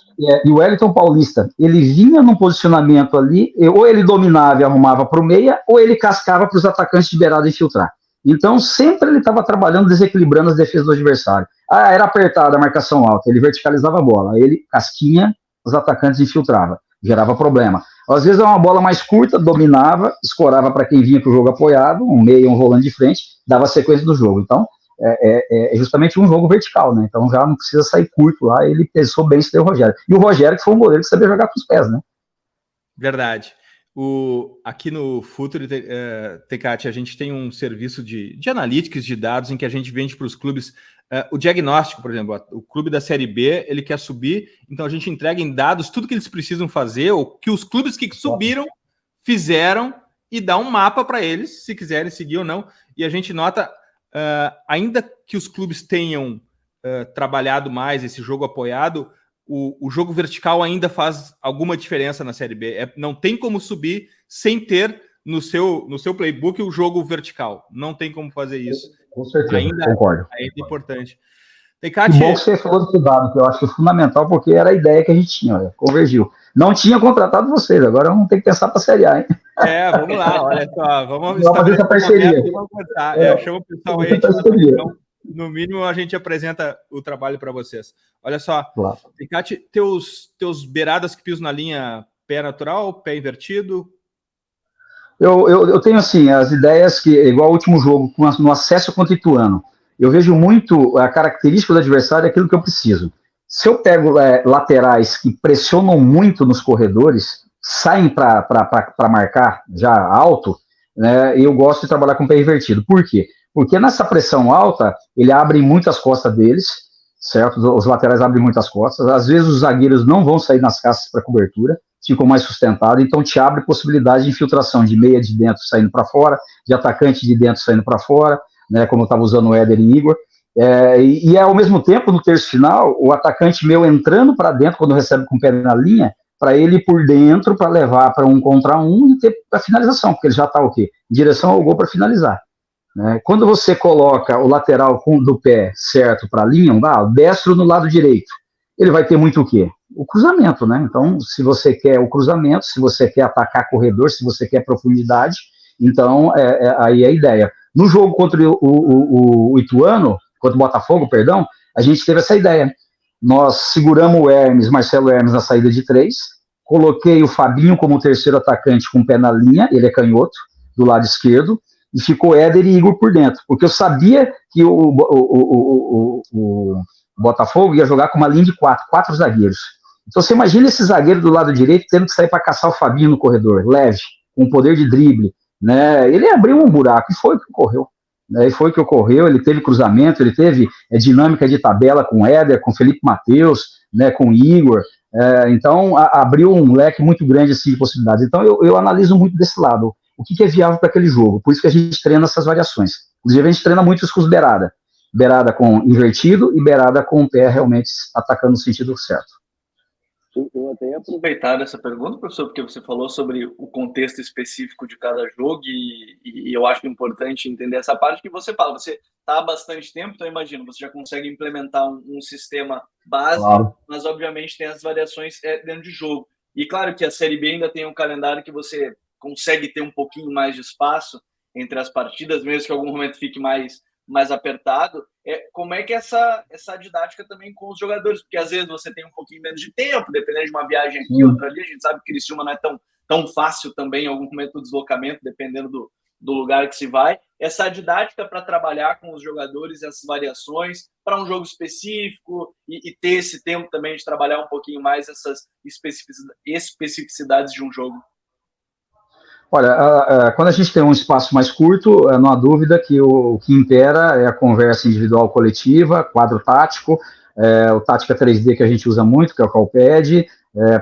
E o Wellington Paulista, ele vinha num posicionamento ali, ou ele dominava e arrumava para o meia, ou ele cascava para os atacantes de beirada infiltrar. Então, sempre ele estava trabalhando, desequilibrando as defesas do adversário. Era apertada a marcação alta, ele verticalizava a bola, aí ele casquinha, os atacantes infiltrava, gerava problema. Às vezes é uma bola mais curta, dominava, escorava para quem vinha para o jogo apoiado, um meio, um volante de frente, dava sequência do jogo. Então, é justamente um jogo vertical, né? Então já não precisa sair curto lá, ele pensou bem isso daí o Rogério. E o Rogério que foi um goleiro que sabia jogar com os pés, né? Verdade. Aqui no Futuri, Tecate, a gente tem um serviço de analytics de dados em que a gente vende para os clubes o diagnóstico, por exemplo. O clube da Série B, ele quer subir, então a gente entrega em dados tudo que eles precisam fazer, ou que os clubes que subiram fizeram, e dá um mapa para eles, se quiserem seguir ou não. E a gente nota, ainda que os clubes tenham trabalhado mais esse jogo apoiado, o jogo vertical ainda faz alguma diferença na Série B. Não tem como subir sem ter no seu playbook o jogo vertical. Não tem como fazer isso. Com certeza, concordo. Ainda é importante. Tecate... Que bom que você falou desse dado, que eu acho que é fundamental, porque era a ideia que a gente tinha, olha, convergiu. Não tinha contratado vocês, agora vamos ter que pensar para a Série A, hein? Vamos lá, olha só. Vamos fazer essa parceria. Chama o pessoal aí, então, no mínimo a gente apresenta o trabalho para vocês. Olha só, claro. Tecate, teus beiradas que pisam na linha, pé natural, pé invertido? Eu tenho, assim, as ideias que, igual o último jogo, no acesso contra o Ituano, eu vejo muito a característica do adversário, aquilo que eu preciso. Se eu pego laterais que pressionam muito nos corredores, saem para marcar já alto, né, eu gosto de trabalhar com o pé invertido. Por quê? Porque nessa pressão alta, ele abre muitas costas deles, certo? Os laterais abrem muitas costas, às vezes os zagueiros não vão sair nas casas para cobertura, ficam mais sustentados, então te abre possibilidade de infiltração de meia de dentro saindo para fora, de atacante de dentro saindo para fora, né, como eu estava usando o Éder e Igor, e ao mesmo tempo, no terço final, o atacante meu entrando para dentro, quando recebe com o pé na linha, para ele ir por dentro, para levar para 1 contra 1 e ter a finalização, porque ele já está o quê? Em direção ao gol para finalizar. Né? Quando você coloca o lateral do pé certo para a linha, o destro no lado direito, ele vai ter muito o quê? O cruzamento, né? Então, se você quer o cruzamento, se você quer atacar corredor, se você quer profundidade, então aí é a ideia. No jogo contra o Ituano, contra o Botafogo, perdão, a gente teve essa ideia. Nós seguramos o Marcelo Hermes na saída de 3, coloquei o Fabinho como terceiro atacante com o pé na linha, ele é canhoto, do lado esquerdo, e ficou Éder e Igor por dentro, porque eu sabia que o Botafogo ia jogar com uma linha de 4 zagueiros. Então você imagina esse zagueiro do lado direito tendo que sair para caçar o Fabinho no corredor, leve, com poder de drible, né? Ele abriu um buraco, e foi o que ocorreu. Né? E foi o que ocorreu, ele teve cruzamento, ele teve dinâmica de tabela com Éder, com Felipe Mateus, né, com Igor, então abriu um leque muito grande assim, de possibilidades. Então eu analiso muito desse lado, o que é viável para aquele jogo, por isso que a gente treina essas variações. Inclusive a gente treina muito isso com os beirada com invertido e beirada com o pé realmente atacando no sentido certo. Eu até ia aproveitar essa pergunta, professor, porque você falou sobre o contexto específico de cada jogo e eu acho importante entender essa parte que você fala. Você está há bastante tempo, então imagino, você já consegue implementar um sistema base, claro, mas obviamente tem as variações dentro de jogo. E claro que a Série B ainda tem um calendário que você consegue ter um pouquinho mais de espaço entre as partidas, mesmo que em algum momento fique mais apertado. Como é que essa didática também com os jogadores? Porque às vezes você tem um pouquinho menos de tempo, dependendo de uma viagem aqui, outra ali. A gente sabe que Criciúma não é tão fácil também, em algum momento do deslocamento, dependendo do lugar que se vai, essa didática para trabalhar com os jogadores, essas variações para um jogo específico e ter esse tempo também de trabalhar um pouquinho mais essas especificidades de um jogo? Olha, quando a gente tem um espaço mais curto, não há dúvida que o que impera é a conversa individual coletiva, quadro tático, o Tática 3D que a gente usa muito, que é o Calpad,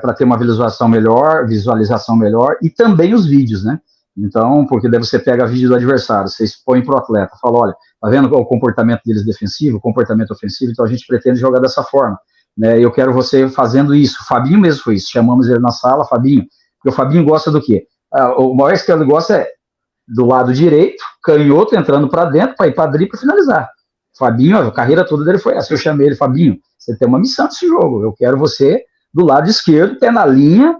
para ter uma visualização melhor, e também os vídeos, né? Então, porque daí você pega vídeo do adversário, você expõe para o atleta, fala, olha, tá vendo o comportamento deles defensivo, o comportamento ofensivo, então a gente pretende jogar dessa forma, né? Eu quero você fazendo isso. O Fabinho mesmo foi isso, chamamos ele na sala, Fabinho, porque o Fabinho gosta do quê? O maior que ele gosta é do lado direito, canhoto, entrando para dentro, para ir para drible para finalizar. Fabinho, a carreira toda dele foi essa. Eu chamei ele, Fabinho, você tem uma missão nesse jogo. Eu quero você do lado esquerdo, pé na linha,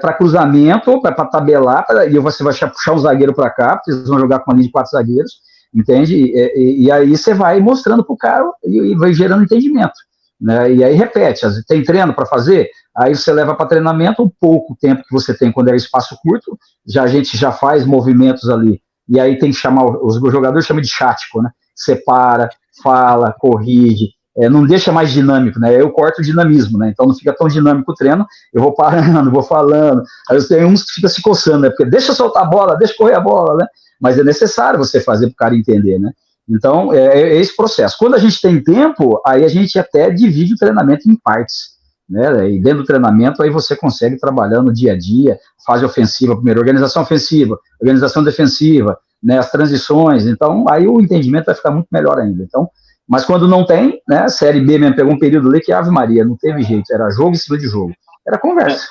para cruzamento, para tabelar, e você vai puxar um zagueiro para cá, porque eles vão jogar com uma linha de 4 zagueiros, entende? E aí você vai mostrando para o cara e vai gerando entendimento. Né? E aí repete, tem treino para fazer? Aí você leva para treinamento um pouco tempo que você tem quando é espaço curto, a gente já faz movimentos ali, e aí tem que chamar, os jogadores chamam de chático, né? Separa, fala, corrige, não deixa mais dinâmico, né? Eu corto o dinamismo, né? Então não fica tão dinâmico o treino, eu vou parando, vou falando, aí eu tenho uns que fica se coçando, né? Porque deixa soltar a bola, deixa correr a bola, né? Mas é necessário você fazer para o cara entender, né? Então, é esse processo. Quando a gente tem tempo, aí a gente até divide o treinamento em partes, né? E dentro do treinamento, aí você consegue trabalhar no dia a dia, fase ofensiva primeiro, organização ofensiva, organização defensiva, né? As transições, então, aí o entendimento vai ficar muito melhor ainda. Então, mas quando não tem, né? Série B mesmo pegou um período ali que, Ave Maria, não teve jeito, era jogo em cima de jogo. Era conversa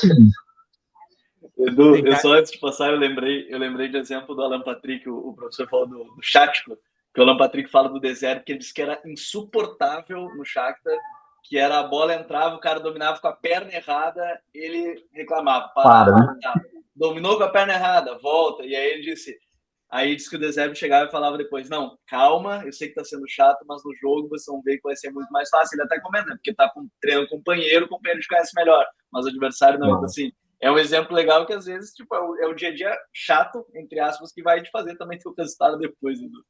e lindo. Edu, eu só antes de passar, eu lembrei de exemplo do Alan Patrick, o professor falou do Chático, que o Alan Patrick fala do Deserto, que ele disse que era insuportável no Shakhtar, que era a bola entrava, o cara dominava com a perna errada, ele reclamava, né? Dominou com a perna errada, volta, e aí ele disse que o Deserto chegava e falava depois, não, calma, eu sei que tá sendo chato, mas no jogo vocês vão ver que vai ser muito mais fácil. Ele até comenta, né? Porque tá treinando com o companheiro te conhece melhor, mas o adversário não. Então, assim, é um exemplo legal que às vezes tipo, é o dia a dia chato, entre aspas, que vai te fazer também ter o resultado depois. Edu.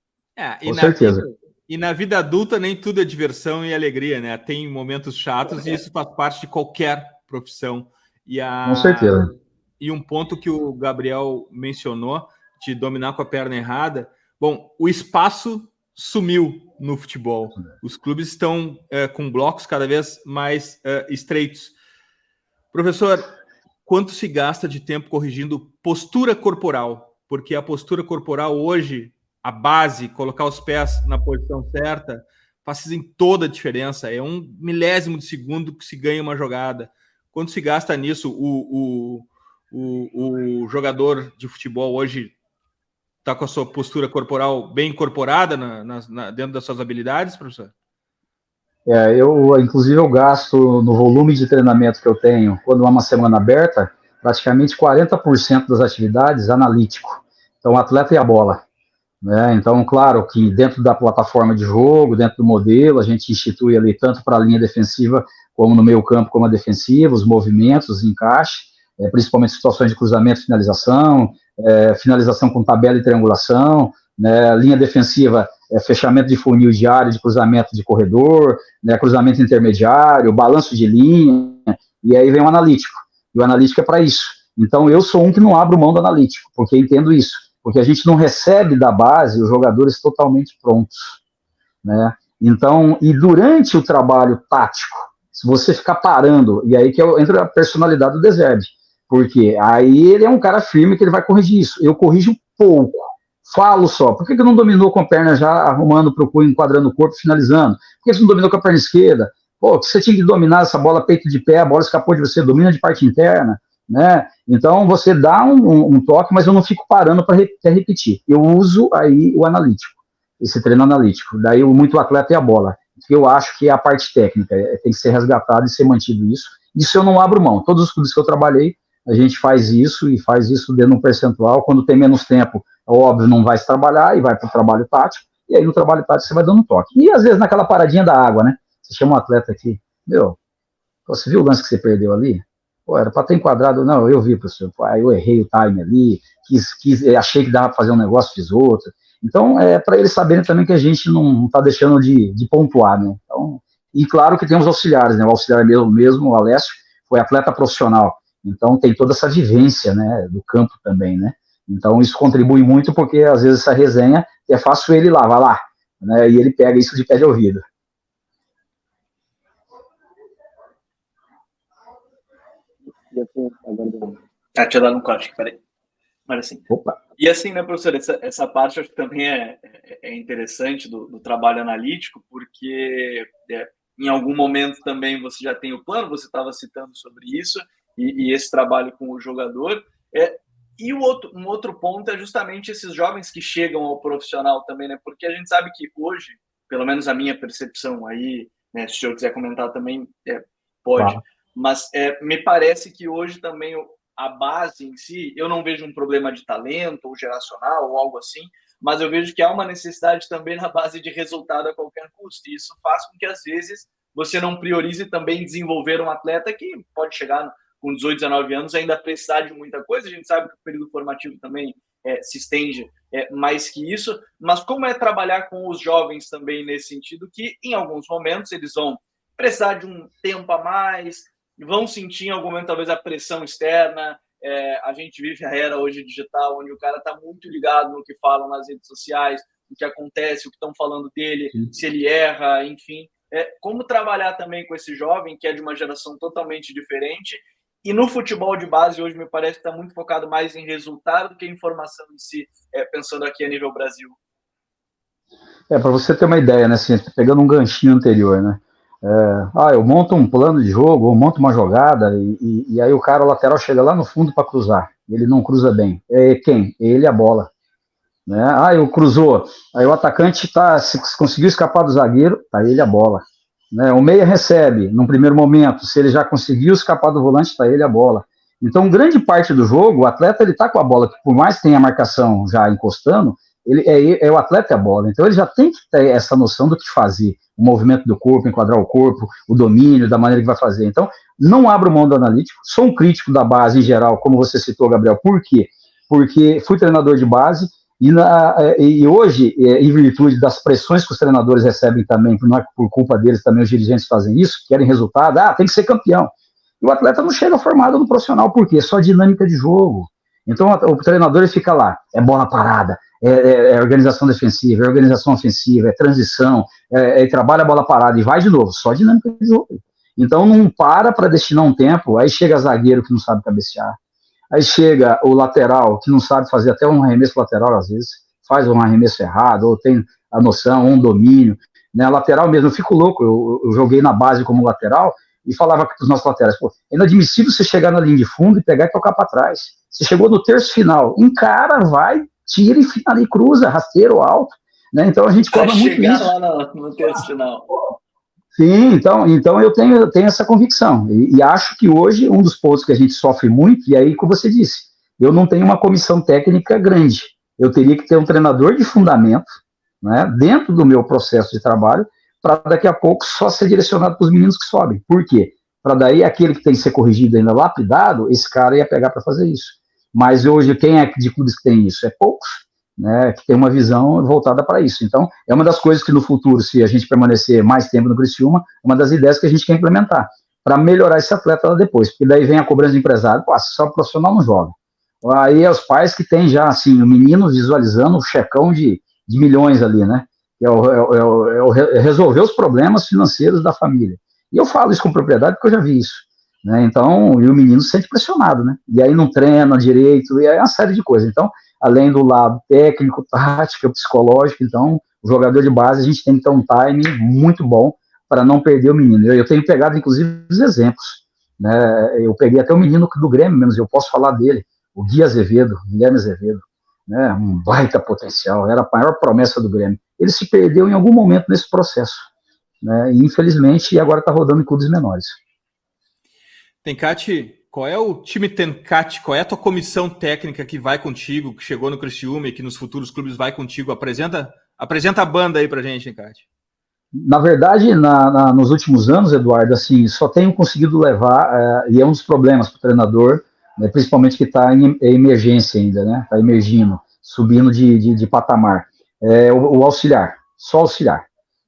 Com certeza. E na vida adulta nem tudo é diversão e alegria, né? Tem momentos chatos e isso faz parte de qualquer profissão. Com certeza. E um ponto que o Gabriel mencionou, de dominar com a perna errada, bom, o espaço sumiu no futebol. Os clubes estão com blocos cada vez mais estreitos. Professor, quanto se gasta de tempo corrigindo postura corporal? Porque a postura corporal hoje, a base, colocar os pés na posição certa, faz toda a diferença. É 1 milésimo de segundo que se ganha uma jogada. Quanto se gasta nisso? O jogador de futebol hoje está com a sua postura corporal bem incorporada dentro das suas habilidades, professor? Inclusive, eu gasto no volume de treinamento que eu tenho, quando é uma semana aberta, praticamente 40% das atividades analítico. Então, o atleta e a bola. Né? Então, claro que dentro da plataforma de jogo, dentro do modelo, a gente institui ali tanto para a linha defensiva, como no meio campo, como a defensiva, os movimentos, os encaixes, principalmente situações de cruzamento, finalização com tabela e triangulação, né? Linha defensiva, fechamento de funil de área, de cruzamento de corredor, né? Cruzamento intermediário, balanço de linha, e aí vem o analítico. E o analítico é para isso. Então, eu sou um que não abro mão do analítico, porque entendo isso. Porque a gente não recebe da base os jogadores totalmente prontos, né? Então, e durante o trabalho tático, se você ficar parando, e aí que entra a personalidade do Deserve, porque aí ele é um cara firme que ele vai corrigir isso. Eu corrijo pouco, falo só. Por que não dominou com a perna já arrumando para o cu, enquadrando o corpo, finalizando? Por que você não dominou com a perna esquerda? Pô, você tinha que dominar essa bola peito de pé, a bola escapou de você, domina de parte interna, né? Então você dá um toque, mas eu não fico parando para repetir. Eu uso aí o analítico, esse treino analítico. Daí muito atleta é a bola. Eu acho que é a parte técnica, tem que ser resgatado e ser mantido isso. Isso eu não abro mão. Todos os clubes que eu trabalhei, a gente faz isso e faz isso dentro de um percentual. Quando tem menos tempo, óbvio, não vai se trabalhar e vai para o trabalho tático. E aí no trabalho tático você vai dando um toque. E às vezes naquela paradinha da água, né? Você chama um atleta aqui, você viu o lance que você perdeu ali? Pô, era para ter enquadrado, não, eu vi, professor, aí eu errei o time ali, achei que dava para fazer um negócio, fiz outro. Então, para eles saberem também que a gente não está deixando de pontuar, né? Então, e claro que tem os auxiliares, né? O auxiliar mesmo, o Alessio, foi atleta profissional. Então, tem toda essa vivência, né, do campo também, né? Então, isso contribui muito, porque às vezes essa resenha é fácil ele ir lá, vai lá, né? E ele pega isso de pé de ouvido. Tinha dado um corte, peraí. Mas assim. Opa. E assim, né, professor, essa parte acho que também é interessante do trabalho analítico, porque em algum momento também você já tem o plano, você estava citando sobre isso, e esse trabalho com o jogador. E um outro ponto é justamente esses jovens que chegam ao profissional também, né? Porque a gente sabe que hoje, pelo menos a minha percepção aí, né, se o senhor quiser comentar também, pode. Claro. Mas me parece que hoje também a base em si, eu não vejo um problema de talento ou geracional ou algo assim, mas eu vejo que há uma necessidade também na base de resultado a qualquer custo. E isso faz com que, às vezes, você não priorize também desenvolver um atleta que pode chegar com 18, 19 anos ainda precisar de muita coisa. A gente sabe que o período formativo também se estende mais que isso, mas como é trabalhar com os jovens também nesse sentido, que em alguns momentos eles vão precisar de um tempo a mais, vão sentir em algum momento talvez a pressão externa. A gente vive a era hoje digital, onde o cara está muito ligado no que falam nas redes sociais, o que acontece, o que estão falando dele, se ele erra, enfim. Como trabalhar também com esse jovem, que é de uma geração totalmente diferente, e no futebol de base hoje me parece que está muito focado mais em resultado do que em informação em si, pensando aqui a nível Brasil. Para você ter uma ideia, né, assim, pegando um ganchinho anterior, né, eu monto um plano de jogo, eu monto uma jogada, e aí o cara, o lateral, chega lá no fundo para cruzar, ele não cruza bem. Quem? Ele, a bola. Né? Eu cruzou, aí o atacante conseguiu escapar do zagueiro, tá ele, a bola. Né? O meia recebe, num primeiro momento, se ele já conseguiu escapar do volante, tá ele, a bola. Então, grande parte do jogo, o atleta, ele tá com a bola, que por mais que tenha a marcação já encostando, o atleta é a bola. Então, ele já tem que ter essa noção do que fazer, o movimento do corpo, enquadrar o corpo, o domínio, da maneira que vai fazer. Então, não abro mão do analítico, sou um crítico da base em geral, como você citou, Gabriel. Por quê? Porque fui treinador de base, e hoje, em virtude das pressões que os treinadores recebem também, não é por culpa deles, também os dirigentes fazem isso, querem resultado, tem que ser campeão. E o atleta não chega formado no profissional, por quê? Só dinâmica de jogo. Então, o treinador ele fica lá, bola parada, organização defensiva, organização ofensiva, transição, trabalha a bola parada e vai de novo, só dinâmica de jogo. Então, não para destinar um tempo, aí chega zagueiro que não sabe cabecear, aí chega o lateral, que não sabe fazer até um arremesso lateral, às vezes, faz um arremesso errado, ou tem a noção, um domínio. Né? Lateral mesmo, eu fico louco, eu joguei na base como lateral e falava para os nossos laterais, é inadmissível você chegar na linha de fundo e pegar e tocar para trás. Você chegou no terço final, encara, vai, tira e cruza, rasteiro alto. Né? Então a gente cobra muito isso. Chegar lá no terço final. Sim, então eu tenho essa convicção, e acho que hoje um dos pontos que a gente sofre muito, e aí como você disse, eu não tenho uma comissão técnica grande, eu teria que ter um treinador de fundamento, né, dentro do meu processo de trabalho, para daqui a pouco só ser direcionado para os meninos que sobem. Por quê? Para daí aquele que tem que ser corrigido ainda lapidado, esse cara ia pegar para fazer isso. Mas hoje quem é de clubes que tem isso? É poucos. Né, que tem uma visão voltada para isso. Então, é uma das coisas que no futuro, se a gente permanecer mais tempo no Criciúma, uma das ideias que a gente quer implementar, para melhorar esse atleta lá depois, porque daí vem a cobrança de empresário, só o profissional não joga. Aí é os pais que têm já, assim, o menino visualizando o checão de milhões ali, né, resolver os problemas financeiros da família. E eu falo isso com propriedade porque eu já vi isso. Né, então, e o menino se sente pressionado, né, e aí não treina direito, e é uma série de coisas. Então, além do lado técnico, tática, psicológico, então, o jogador de base, a gente tem que ter um time muito bom para não perder o menino. Eu tenho pegado, inclusive, os exemplos. Né? Eu peguei até o menino do Grêmio mesmo, eu posso falar dele, o Guilherme Azevedo, né? Um baita potencial, era a maior promessa do Grêmio. Ele se perdeu em algum momento nesse processo. Né? E, infelizmente, agora está rodando em clubes menores. Tencati, qual é o time Tencati? Qual é a tua comissão técnica que vai contigo, que chegou no Criciúma e que nos futuros clubes vai contigo? Apresenta a banda aí pra gente, Tencati. Na verdade, nos últimos anos, Eduardo, assim, só tenho conseguido levar, e é um dos problemas para o treinador, né, principalmente que está em emergência ainda, né? Está emergindo, subindo de patamar. O auxiliar, só auxiliar.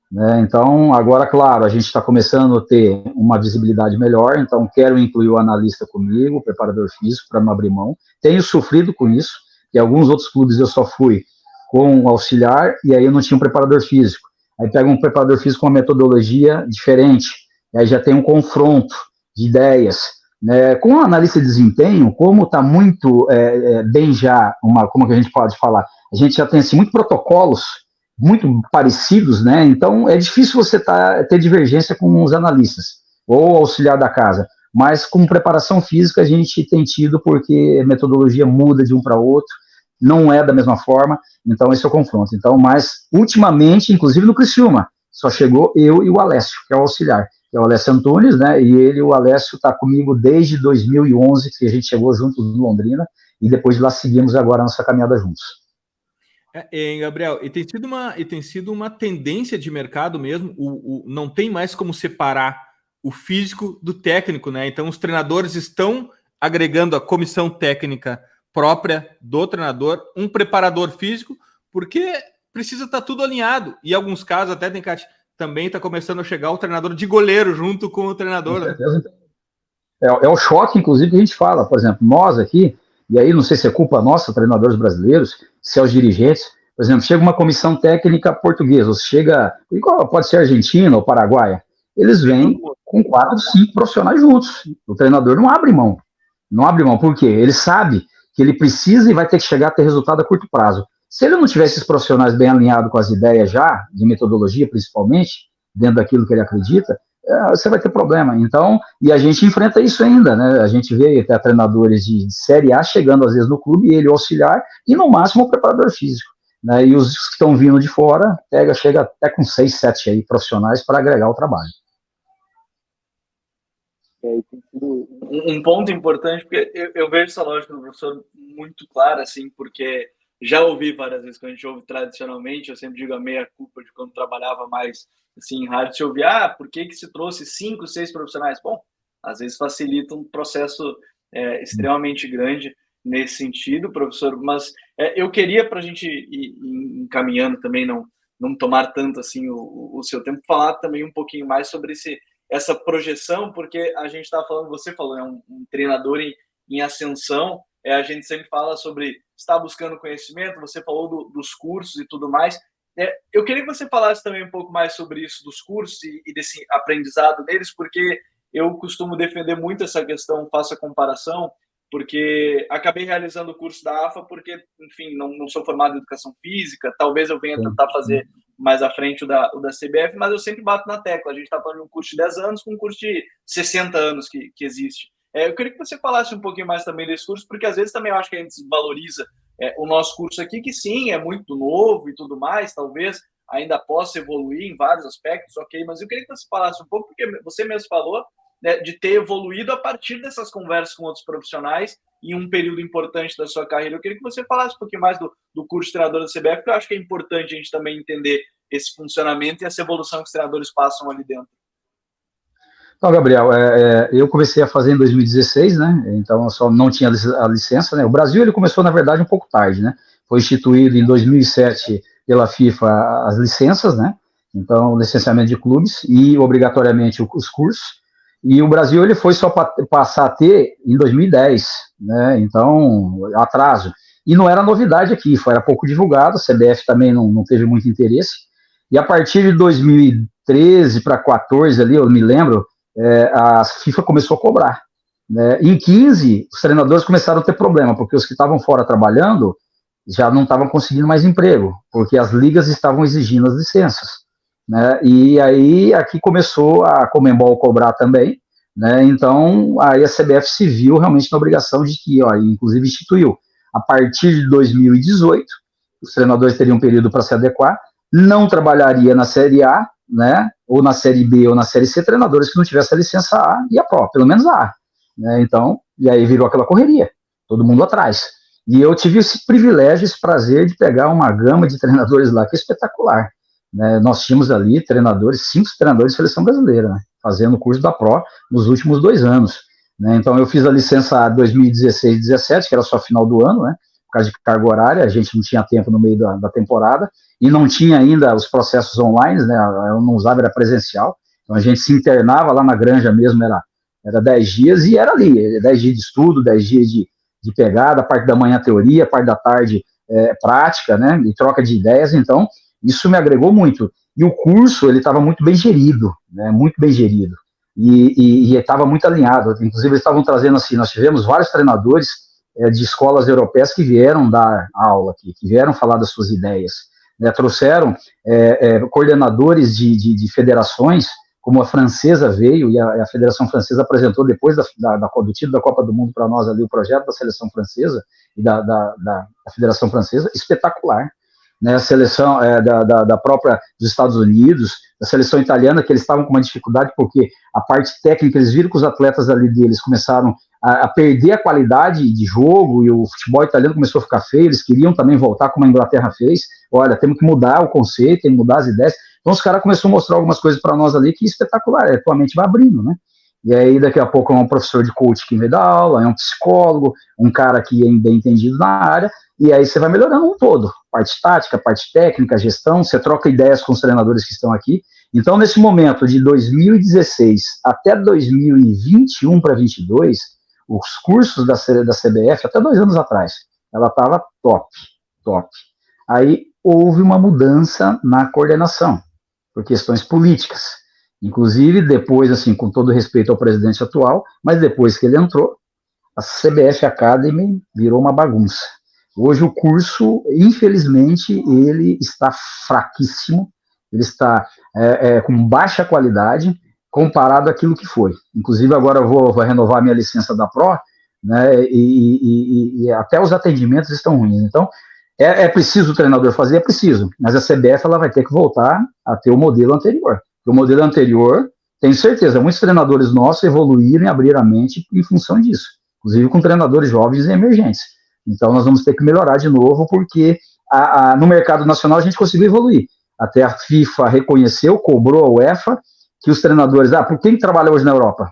Né? Então, agora, claro, a gente está começando a ter uma visibilidade melhor, então quero incluir o analista comigo, o preparador físico, para não abrir mão. Tenho sofrido com isso, e alguns outros clubes eu só fui com o auxiliar, e aí eu não tinha um preparador físico. Aí pega um preparador físico com uma metodologia diferente, aí já tem um confronto de ideias. Né? Com o analista de desempenho, como está muito bem já, como que a gente pode falar, a gente já tem assim, muitos protocolos muito parecidos, né? Então é difícil você ter divergência com os analistas ou auxiliar da casa, mas com preparação física a gente tem tido, porque a metodologia muda de um para outro, não é da mesma forma, então esse é o confronto. Então, mas ultimamente, inclusive no Criciúma, só chegou eu e o Alessio, que é o auxiliar, que é o Alessio Antunes, né? E o Alessio está comigo desde 2011, que a gente chegou juntos no Londrina, e depois de lá seguimos agora a nossa caminhada juntos. Gabriel, e tem sido uma tendência de mercado mesmo, não tem mais como separar o físico do técnico, né? Então os treinadores estão agregando a comissão técnica própria do treinador, um preparador físico, porque precisa estar tudo alinhado. E em alguns casos, até tem também está começando a chegar o treinador de goleiro junto com o treinador. Né? É o choque, inclusive, que a gente fala. Por exemplo, nós aqui, e aí não sei se é culpa nossa, treinadores brasileiros, se é os dirigentes, por exemplo, chega uma comissão técnica portuguesa, pode ser argentina ou paraguaia, eles vêm com 4, 5 profissionais juntos. O treinador não abre mão. Não abre mão, por quê? Ele sabe que ele precisa e vai ter que chegar a ter resultado a curto prazo. Se ele não tiver esses profissionais bem alinhados com as ideias já, de metodologia principalmente, dentro daquilo que ele acredita, você vai ter problema. Então, e a gente enfrenta isso ainda, né? A gente vê até treinadores de Série A chegando às vezes no clube, ele o auxiliar, e no máximo o preparador físico. Né? E os que estão vindo de fora, chega até com 6, 7 aí, profissionais para agregar o trabalho. Um ponto importante, porque eu vejo essa lógica do professor muito clara, assim, porque já ouvi várias vezes, quando a gente ouve tradicionalmente, eu sempre digo a meia-culpa de quando trabalhava mais assim, em rádio, se ouvir, por que se trouxe 5, 6 profissionais? Bom, às vezes facilita um processo extremamente grande nesse sentido, professor, mas eu queria, para a gente ir encaminhando também, não tomar tanto assim o seu tempo, falar também um pouquinho mais sobre essa projeção, porque a gente está falando, você falou, um treinador em ascensão, a gente sempre fala sobre estar buscando conhecimento, você falou dos cursos e tudo mais. Eu queria que você falasse também um pouco mais sobre isso dos cursos e desse aprendizado deles, porque eu costumo defender muito essa questão, faço a comparação, porque acabei realizando o curso da AFA porque, enfim, não sou formado em educação física, talvez eu venha tentar fazer mais à frente o da CBF, mas eu sempre bato na tecla. A gente está falando de um curso de 10 anos com um curso de 60 anos que existe. Eu queria que você falasse um pouquinho mais também desse curso, porque às vezes também eu acho que a gente desvaloriza o nosso curso aqui, que sim, é muito novo e tudo mais, talvez ainda possa evoluir em vários aspectos, ok, mas eu queria que você falasse um pouco, porque você mesmo falou, né, de ter evoluído a partir dessas conversas com outros profissionais em um período importante da sua carreira. Eu queria que você falasse um pouquinho mais do curso de treinador da CBF, porque eu acho que é importante a gente também entender esse funcionamento e essa evolução que os treinadores passam ali dentro. Então, Gabriel, eu comecei a fazer em 2016, né? Então eu só não tinha a licença, né? O Brasil ele começou na verdade um pouco tarde, né? Foi instituído em 2007 pela FIFA as licenças, né? Então licenciamento de clubes e obrigatoriamente os cursos. E o Brasil ele foi só passar a ter em 2010, né? Então atraso. E não era novidade aqui, era pouco divulgado. A CBF também não teve muito interesse. E a partir de 2013 para 2014 ali, eu me lembro. A FIFA começou a cobrar. Né? Em 15, os treinadores começaram a ter problema, porque os que estavam fora trabalhando já não estavam conseguindo mais emprego, porque as ligas estavam exigindo as licenças. Né? E aí aqui começou a Conmebol cobrar também, né? Então aí a CBF se viu realmente na obrigação de que, inclusive instituiu, a partir de 2018, os treinadores teriam um período para se adequar, não trabalharia na Série A, né, ou na Série B ou na Série C, treinadores que não tivessem a licença A e a Pro, pelo menos a A. Né, então, e aí virou aquela correria, todo mundo atrás. E eu tive esse privilégio, esse prazer de pegar uma gama de treinadores lá que é espetacular. né, nós tínhamos ali 5 treinadores de seleção brasileira, né, fazendo o curso da Pro nos últimos 2 anos. Né, então eu fiz a licença 2016-17, que era só final do ano, né, por causa de carga horária, a gente não tinha tempo no meio da temporada, e não tinha ainda os processos online, né, eu não usava, era presencial, então a gente se internava lá na granja mesmo, era 10 dias, e era ali, 10 dias de estudo, 10 dias de pegada, a parte da manhã teoria, a parte da tarde prática, né, e troca de ideias. Então isso me agregou muito, e o curso, ele estava muito bem gerido, né, muito bem gerido, e estava muito alinhado, inclusive eles estavam trazendo assim, nós tivemos vários treinadores de escolas europeias que vieram dar aula aqui, que vieram falar das suas ideias, né, trouxeram coordenadores de federações, como a francesa veio, e a Federação Francesa apresentou depois do título da Copa do Mundo para nós ali, o projeto da seleção francesa e da Federação Francesa, espetacular. Né, a seleção da própria dos Estados Unidos, da seleção italiana, que eles estavam com uma dificuldade, porque a parte técnica, eles viram que os atletas ali deles começaram a perder a qualidade de jogo, e o futebol italiano começou a ficar feio, eles queriam também voltar como a Inglaterra fez, olha, temos que mudar o conceito, tem que mudar as ideias. Então os caras começaram a mostrar algumas coisas para nós ali que é espetacular, a tua mente vai abrindo, né? E aí daqui a pouco é um professor de coach que vem dar aula, é um psicólogo, um cara que é bem entendido na área, e aí você vai melhorando um todo, parte tática, parte técnica, gestão, você troca ideias com os treinadores que estão aqui. Então nesse momento de 2016 até 2021 para 2022, os cursos da CBF, até 2 anos atrás, ela estava top. Aí houve uma mudança na coordenação, por questões políticas. Inclusive, depois, assim, com todo respeito ao presidente atual, mas depois que ele entrou, a CBF Academy virou uma bagunça. Hoje o curso, infelizmente, ele está fraquíssimo, ele está com baixa qualidade comparado àquilo que foi. Inclusive, agora eu vou renovar minha licença da Pro, né, e até os atendimentos estão ruins. Então, é preciso o treinador fazer? É preciso, mas a CBF ela vai ter que voltar a ter o modelo anterior. O modelo anterior, tenho certeza, muitos treinadores nossos evoluíram e abriram a mente em função disso, inclusive com treinadores jovens e emergentes. Então nós vamos ter que melhorar de novo, porque no mercado nacional a gente conseguiu evoluir. Até a FIFA reconheceu, cobrou a UEFA, que os treinadores, por quem trabalha hoje na Europa?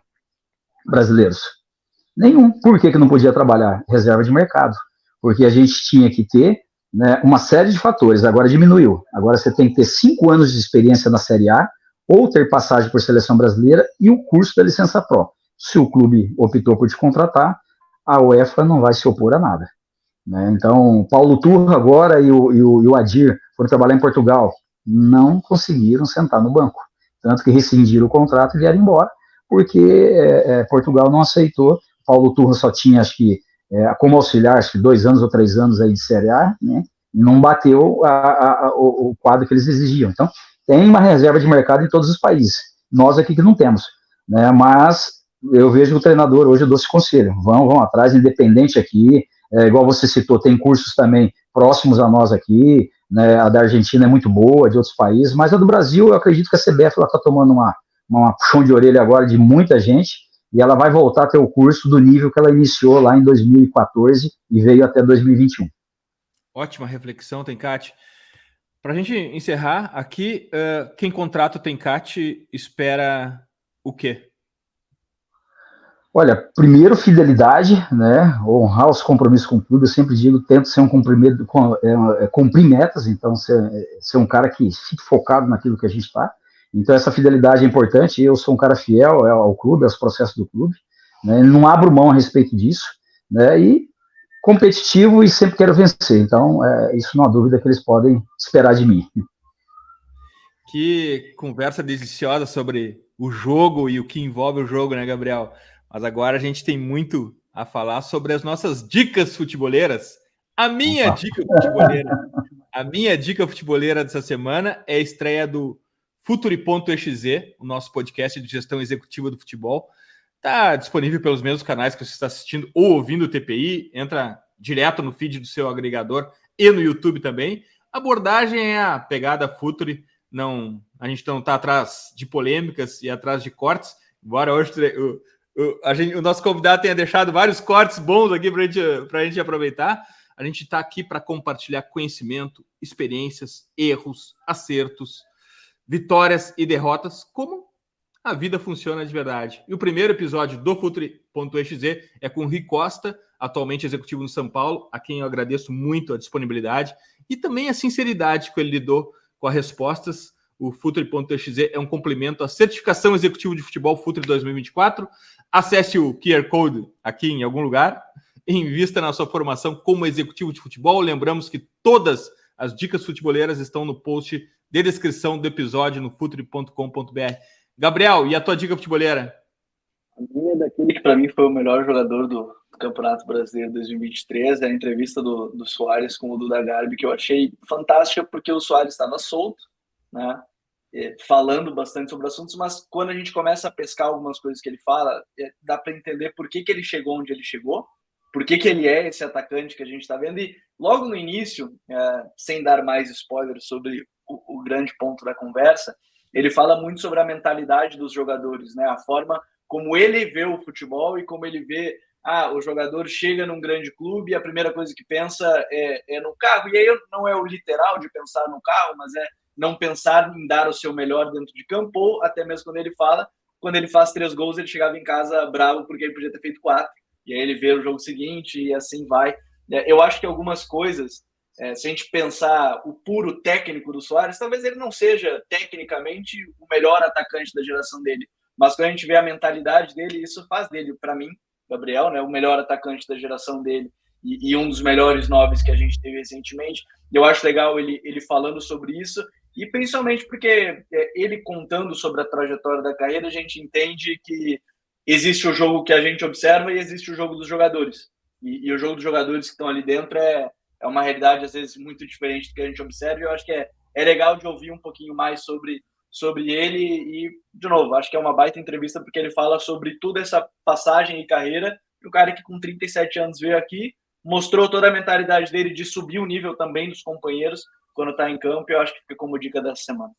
Brasileiros. Nenhum. Por que não podia trabalhar? Reserva de mercado. Porque a gente tinha que ter, né, uma série de fatores, agora diminuiu. Agora você tem que ter 5 anos de experiência na Série A, ou ter passagem por seleção brasileira e o curso da licença Pro. Se o clube optou por te contratar, a UEFA não vai se opor a nada. Né? Então, Paulo Turra agora e o Adir foram trabalhar em Portugal, não conseguiram sentar no banco. Tanto que rescindiram o contrato e vieram embora, porque Portugal não aceitou. Paulo Turra só tinha, acho que, como auxiliar, acho que 2 anos ou 3 anos aí de Série A, né? E não bateu o quadro que eles exigiam. Então, tem uma reserva de mercado em todos os países. Nós aqui que não temos. Né? Mas eu vejo que o treinador hoje, eu dou esse conselho. Vão atrás, independente aqui. Igual você citou, tem cursos também próximos a nós aqui. Né? A da Argentina é muito boa, de outros países. Mas a do Brasil, eu acredito que a CBF está tomando uma puxão de orelha agora de muita gente. E ela vai voltar a ter o curso do nível que ela iniciou lá em 2014 e veio até 2021. Ótima reflexão, Tencati. Para a gente encerrar aqui, quem contrata o Tencati espera o quê? Olha, primeiro, fidelidade, né? Honrar os compromissos com o clube. Eu sempre digo, tento ser cumprir metas, então ser um cara que fique focado naquilo que a gente está. Então essa fidelidade é importante. Eu sou um cara fiel ao clube, aos processos do clube, né? Não abro mão a respeito disso, né? E competitivo e sempre quero vencer. Então, isso não há dúvida que eles podem esperar de mim. Que conversa deliciosa sobre o jogo e o que envolve o jogo, né, Gabriel? Mas agora a gente tem muito a falar sobre as nossas dicas futeboleiras. A minha dica futeboleira dessa semana é a estreia do Futuri.exe, o nosso podcast de gestão executiva do futebol. Está disponível pelos mesmos canais que você está assistindo ou ouvindo o TPI. Entra direto no feed do seu agregador e no YouTube também. A abordagem é a pegada Futuri. Não, a gente não está atrás de polêmicas e atrás de cortes. Embora hoje o nosso convidado tenha deixado vários cortes bons aqui para a gente aproveitar. A gente está aqui para compartilhar conhecimento, experiências, erros, acertos, vitórias e derrotas, como a vida funciona de verdade. E o primeiro episódio do Futuri.exe é com o Rui Costa, atualmente executivo no São Paulo, a quem eu agradeço muito a disponibilidade e também a sinceridade que ele lidou com as respostas. O Futuri.exe é um complemento à certificação executiva de futebol Futuri 2024. Acesse o QR Code aqui em algum lugar e invista na sua formação como executivo de futebol. Lembramos que todas as dicas futeboleiras estão no post de descrição do episódio no futuri.com.br. Gabriel, e a tua dica futebolera? A minha é daquele que para mim foi o melhor jogador do Campeonato Brasileiro 2023, é a entrevista do Soares com o Duda Garbi, que eu achei fantástica, porque o Soares estava solto, né, falando bastante sobre assuntos, mas quando a gente começa a pescar algumas coisas que ele fala, dá para entender por que ele chegou onde ele chegou, por que ele é esse atacante que a gente está vendo, e logo no início, sem dar mais spoilers sobre o grande ponto da conversa, ele fala muito sobre a mentalidade dos jogadores, né? A forma como ele vê o futebol e como ele vê o jogador chega num grande clube e a primeira coisa que pensa é no carro. E aí não é o literal de pensar no carro, mas é não pensar em dar o seu melhor dentro de campo, ou até mesmo quando ele faz 3 gols, ele chegava em casa bravo porque ele podia ter feito 4. E aí ele vê o jogo seguinte e assim vai. Eu acho que algumas coisas... se a gente pensar o puro técnico do Soares, talvez ele não seja tecnicamente o melhor atacante da geração dele, mas quando a gente vê a mentalidade dele, isso faz dele, para mim, Gabriel, né, o melhor atacante da geração dele e um dos melhores 9 que a gente teve recentemente. Eu acho legal ele falando sobre isso, e principalmente porque ele contando sobre a trajetória da carreira, a gente entende que existe o jogo que a gente observa e existe o jogo dos jogadores, e o jogo dos jogadores que estão ali dentro é uma realidade, às vezes, muito diferente do que a gente observa, e eu acho que é legal de ouvir um pouquinho mais sobre ele, e, de novo, acho que é uma baita entrevista, porque ele fala sobre toda essa passagem e carreira, e o cara que com 37 anos veio aqui, mostrou toda a mentalidade dele de subir o nível também dos companheiros quando está em campo, e eu acho que fica como dica dessa semana.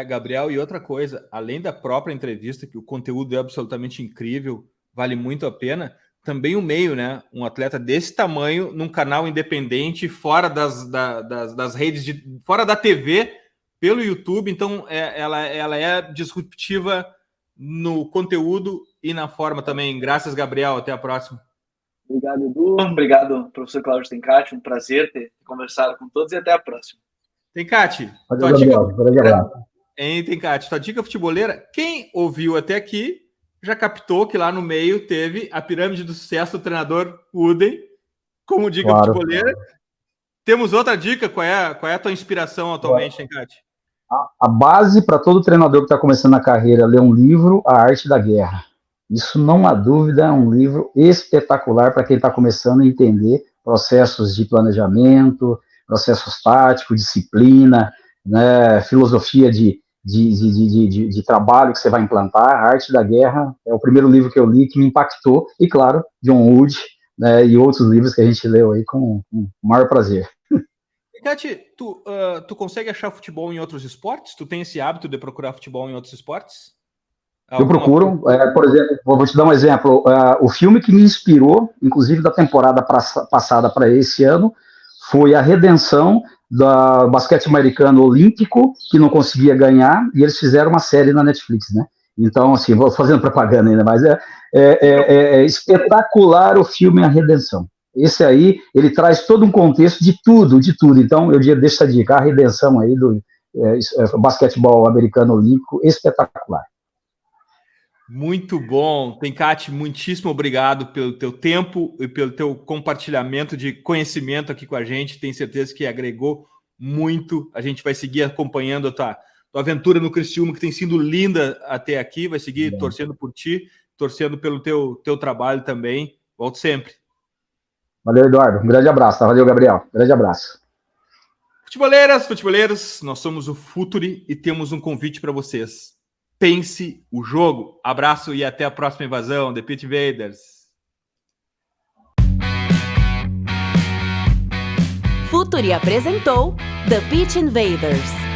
Gabriel, e outra coisa, além da própria entrevista, que o conteúdo é absolutamente incrível, vale muito a pena, também o meio, né? Um atleta desse tamanho, num canal independente, fora das redes, fora da TV, pelo YouTube. Então, ela é disruptiva no conteúdo e na forma também. Graças, Gabriel. Até a próxima. Obrigado, Edu. Obrigado, professor Cláudio Tencati. Um prazer ter conversado com todos e até a próxima. Tencati, tua dica futebolera, quem ouviu até aqui já captou que lá no meio teve a pirâmide do sucesso do treinador Uden como dica futebolera. Temos outra dica, qual é a tua inspiração atualmente, Tencati? A base para todo treinador que está começando a carreira é ler um livro, A Arte da Guerra. Isso, não há dúvida, é um livro espetacular para quem está começando a entender processos de planejamento, processos táticos, disciplina, né, filosofia de trabalho que você vai implantar. A Arte da Guerra é o primeiro livro que eu li que me impactou, e claro, John Wood, né, e outros livros que a gente leu aí com o maior prazer. Cati, tu consegue achar futebol em outros esportes? Tu tem esse hábito de procurar futebol em outros esportes? Eu procuro, por exemplo, vou te dar um exemplo, o filme que me inspirou, inclusive da temporada passada para esse ano, foi A Redenção do basquete americano olímpico, que não conseguia ganhar, e eles fizeram uma série na Netflix, né? Então, assim, vou fazendo propaganda ainda, mas é espetacular o filme A Redenção. Esse aí, ele traz todo um contexto de tudo. Então, eu deixo a dica, A Redenção aí do basquetebol americano olímpico, espetacular. Muito bom. Tencati, muitíssimo obrigado pelo teu tempo e pelo teu compartilhamento de conhecimento aqui com a gente. Tenho certeza que agregou muito. A gente vai seguir acompanhando a tua aventura no Criciúma, que tem sido linda até aqui. Vai seguir torcendo por ti, torcendo pelo teu trabalho também. Volto sempre. Valeu, Eduardo. Um grande abraço. Tá? Valeu, Gabriel. Um grande abraço. Futeboleiras, nós somos o Futuri e temos um convite para vocês. Pense o jogo. Abraço e até a próxima invasão. The Pitch Invaders. Futuri apresentou The Pitch Invaders.